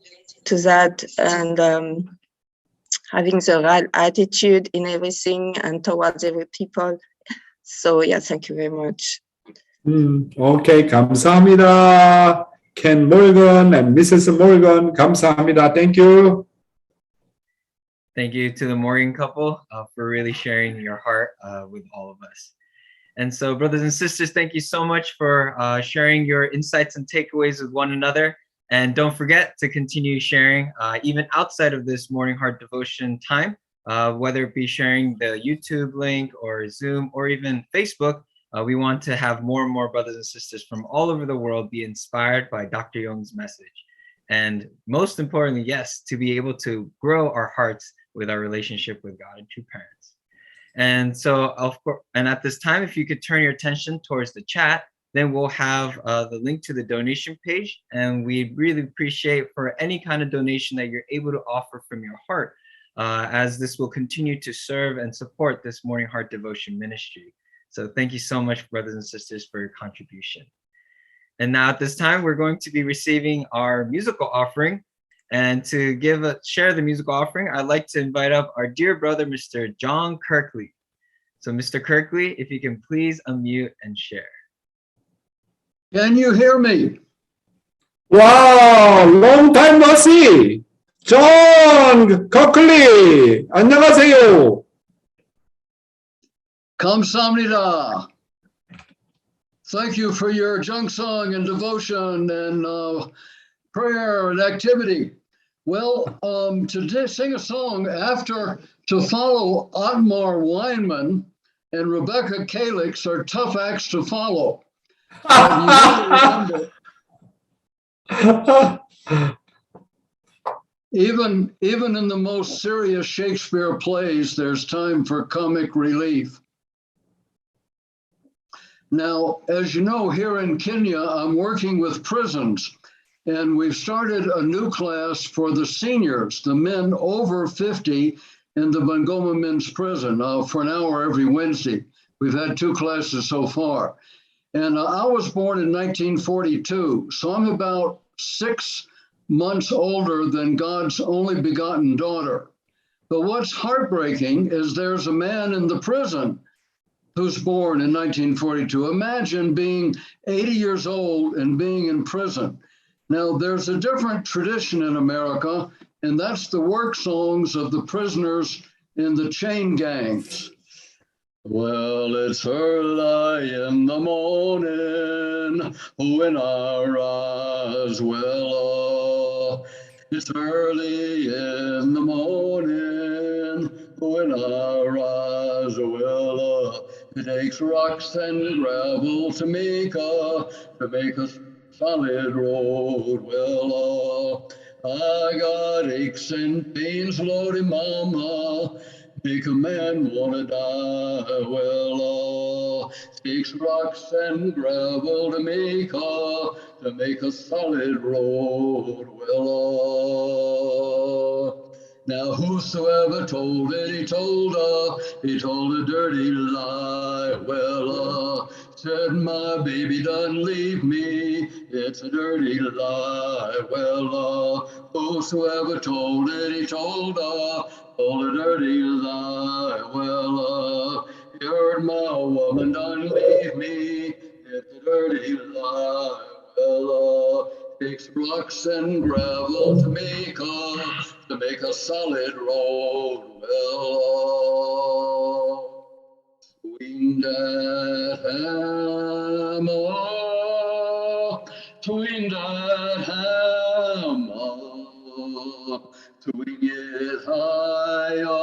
related to that, and having the right attitude in everything and towards every people. So yeah, thank you very much. Okay, 감사합니다. Ken Morgan and Mrs. Morgan, 감사합니다. Thank you. Thank you to the Morgan couple for really sharing your heart with all of us. And so, brothers and sisters, thank you so much for sharing your insights and takeaways with one another. And don't forget to continue sharing, even outside of this Morning Heart Devotion time, whether it be sharing the YouTube link or Zoom or even Facebook. We want to have more and more brothers and sisters from all over the world be inspired by Dr. Yong's message. And most importantly, yes, to be able to grow our hearts with our relationship with God and true parents. And so, of course, and at this time, if you could turn your attention towards the chat, then we'll have the link to the donation page. And we'd really appreciate for any kind of donation that you're able to offer from your heart, as this will continue to serve and support this Morning Heart Devotion ministry. So thank you so much, brothers and sisters, for your contribution. And now at this time, we're going to be receiving our musical offering. And to share the musical offering, I'd like to invite up our dear brother, Mr. John Kirkley. So Mr. Kirkley, if you can please unmute and share. Can you hear me? Wow, long time no see. John Kirkley, 안녕하세요. 감사합니다. Thank you for your junk song and devotion and prayer and activity. Well, to sing a song to follow Otmar Weinman and Rebecca Kalix are tough acts to follow. You really remember, even in the most serious Shakespeare plays, there's time for comic relief. Now, as you know, here in Kenya, I'm working with prisons, and we've started a new class for the seniors, the men over 50 in the Bungoma Men's Prison for an hour every Wednesday. We've had 2 classes so far. And I was born in 1942, so I'm about 6 months older than God's only begotten daughter. But what's heartbreaking is there's a man in the prison who's born in 1942. Imagine being 80 years old and being in prison. Now, there's a different tradition in America, and that's the work songs of the prisoners in the chain gangs. Well, it's early in the morning when I rise. Well, it's early in the morning when I rise. Well, it takes rocks and gravel to make a solid road. Well, I got aches and pains, Lordy Mama, make a man wanna die. Well, takes rocks and gravel to make a solid road. Well, now whosoever told it, he told a dirty lie. Well, said my baby done leave me, it's a dirty lie. Well, whosoever told it, he told a dirty lie. Well, you heard my woman done leave me, it's a dirty lie. Well, takes rocks and gravel to make a solid road. Well, doing that hammer, doing that hammer, doing it higher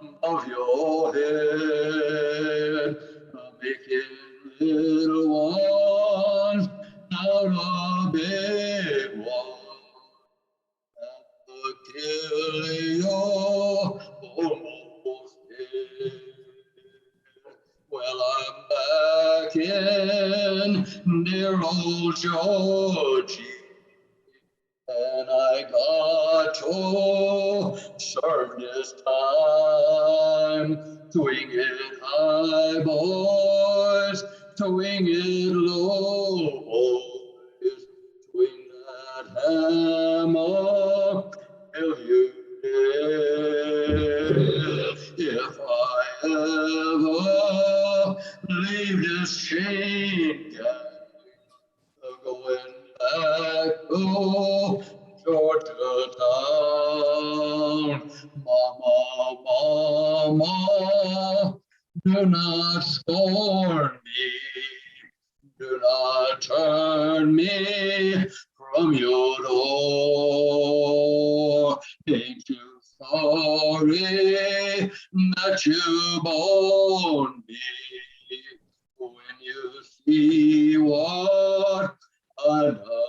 above your head, making little ones out of big ones. Kill you almost dead. Well, I'm back in dear old Georgie, and I got to serve this time. Swing it high, boys, swing it low, boys, swing that hammer till you dead. If I ever leave this chain gang, going back to Georgia town, Mama, Mama, do not scorn me. Do not turn me from your door. Ain't you sorry that you born me? When you see what I've done,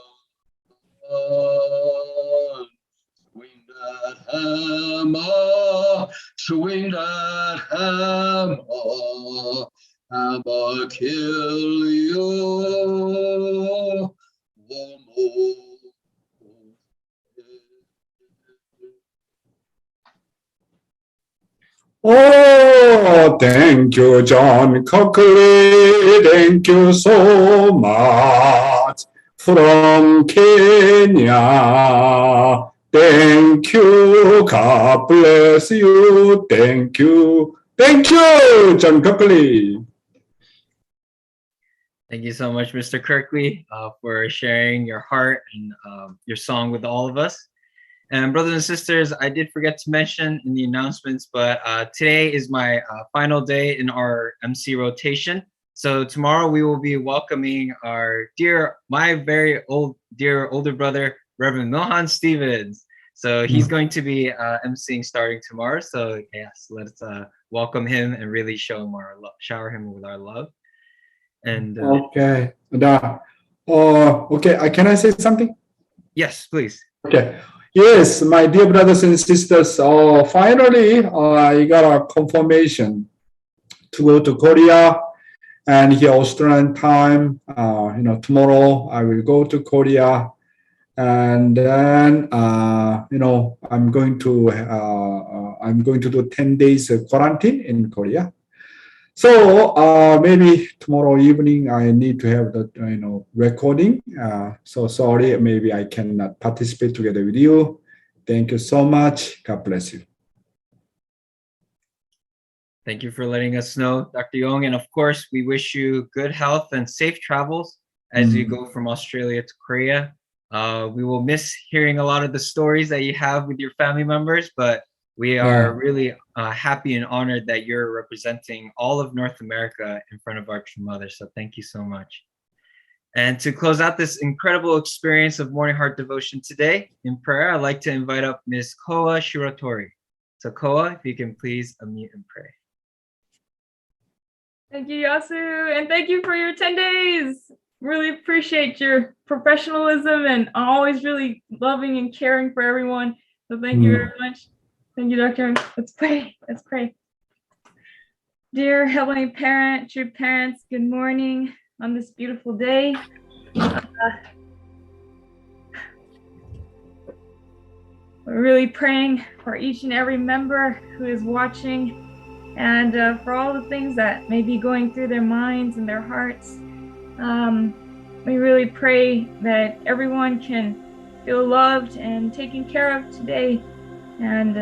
swing that hammer, swing that hammer, hammer kill you. Oh, thank you, John Coakley. Thank you so much. From Kenya. Thank you. God bless you. Thank you. Thank you, John Coakley. Thank you so much, Mr. Kirkley, for sharing your heart and your song with all of us. And brothers and sisters, I did forget to mention in the announcements, but today is my final day in our MC rotation. So tomorrow we will be welcoming our my very dear older brother, Reverend Nohan Stevens. So he's going to be MCing starting tomorrow. So yes, let's welcome him and really show him shower him with our love. And okay. Okay. Can I say something? Yes, please. Okay. Yes, my dear brothers and sisters. Finally, I got a confirmation to go to Korea, and here Australian time. Tomorrow I will go to Korea, and then I'm going to do 10 days quarantine in Korea. So maybe tomorrow evening I need to have the recording. So sorry, maybe I cannot participate together with you. Thank you so much. God bless you. Thank you for letting us know, Dr. Yong. And of course, we wish you good health and safe travels as you go from Australia to Korea. We will miss hearing a lot of the stories that you have with your family members, but we are really happy and honored that you're representing all of North America in front of our true mother. So thank you so much. And to close out this incredible experience of Morning Heart Devotion today, in prayer, I'd like to invite up Ms. Koa Shiratori. So Koa, if you can please unmute and pray. Thank you, Yasu, and thank you for your 10 days. Really appreciate your professionalism and always really loving and caring for everyone. So thank you very much. Thank you, Doctor. Let's pray. Let's pray. Dear Heavenly Parent, true parents, good morning on this beautiful day. We're really praying for each and every member who is watching and for all the things that may be going through their minds and their hearts. We really pray that everyone can feel loved and taken care of today. And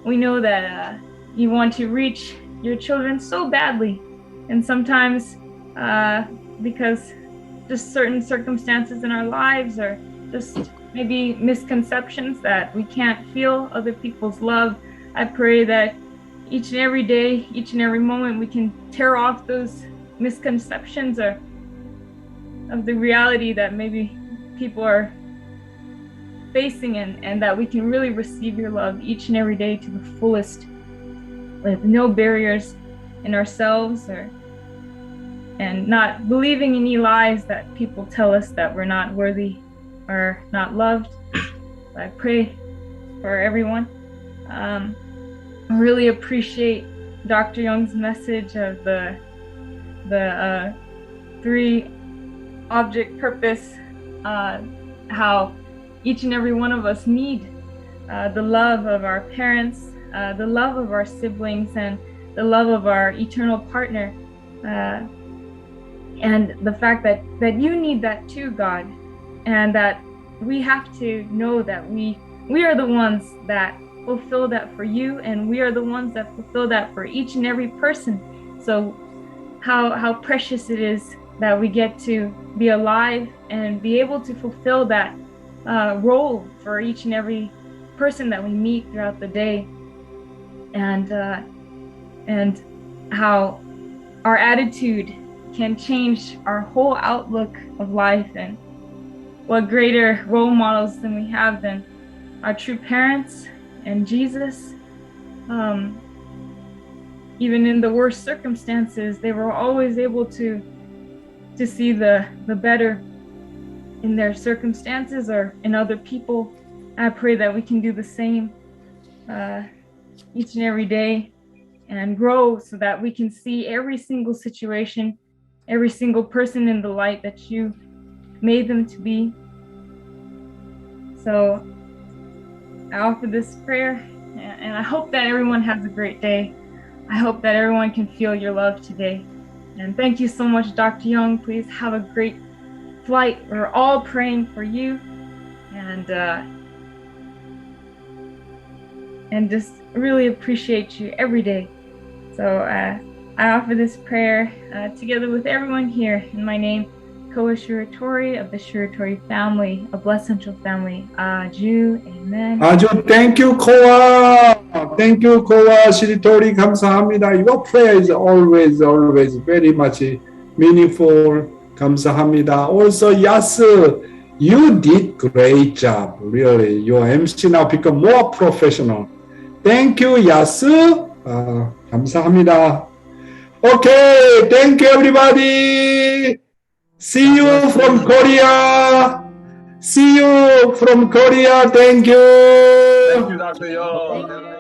we know that you want to reach your children so badly. And sometimes because just certain circumstances in our lives or just maybe misconceptions that we can't feel other people's love, I pray that each and every day, each and every moment, we can tear off those misconceptions of the reality that maybe people are facing, and that we can really receive your love each and every day to the fullest, with no barriers in ourselves, and not believing any lies that people tell us that we're not worthy or not loved. I pray for everyone. I really appreciate Dr. Yong's message of the three object purpose, how each and every one of us need the love of our parents, the love of our siblings, and the love of our eternal partner, and the fact that you need that too, God, and that we have to know that we are the ones that fulfill that for you, and we are the ones that fulfill that for each and every person. So how precious it is that we get to be alive and be able to fulfill that role for each and every person that we meet throughout the day, and how our attitude can change our whole outlook of life. And what greater role models than we have than our true parents and Jesus. Even in the worst circumstances, they were always able to see the better in their circumstances or in other people. I pray that we can do the same each and every day, and grow so that we can see every single situation, every single person in the light that you made them to be. So I offer this prayer, and I hope that everyone has a great day. I hope that everyone can feel your love today. And thank you so much, Dr. Yong. Please have a great flight. We're all praying for you, and just really appreciate you every day. So I offer this prayer together with everyone here in my name, Koa Shiratori of the Shiratori family, a Blessed Central family. Aju, amen. 아주 thank you, Koa. Thank you, Koa. 시리토리 감사합니다. Your prayer is always very much meaningful. 감사합니다. Also, Yas, you did great job. Really, your MC now become more professional. Thank you, Yas. 감사합니다. Okay, thank you, everybody. See you from Korea. See you from Korea. Thank you. Thank you, Dr. Yong.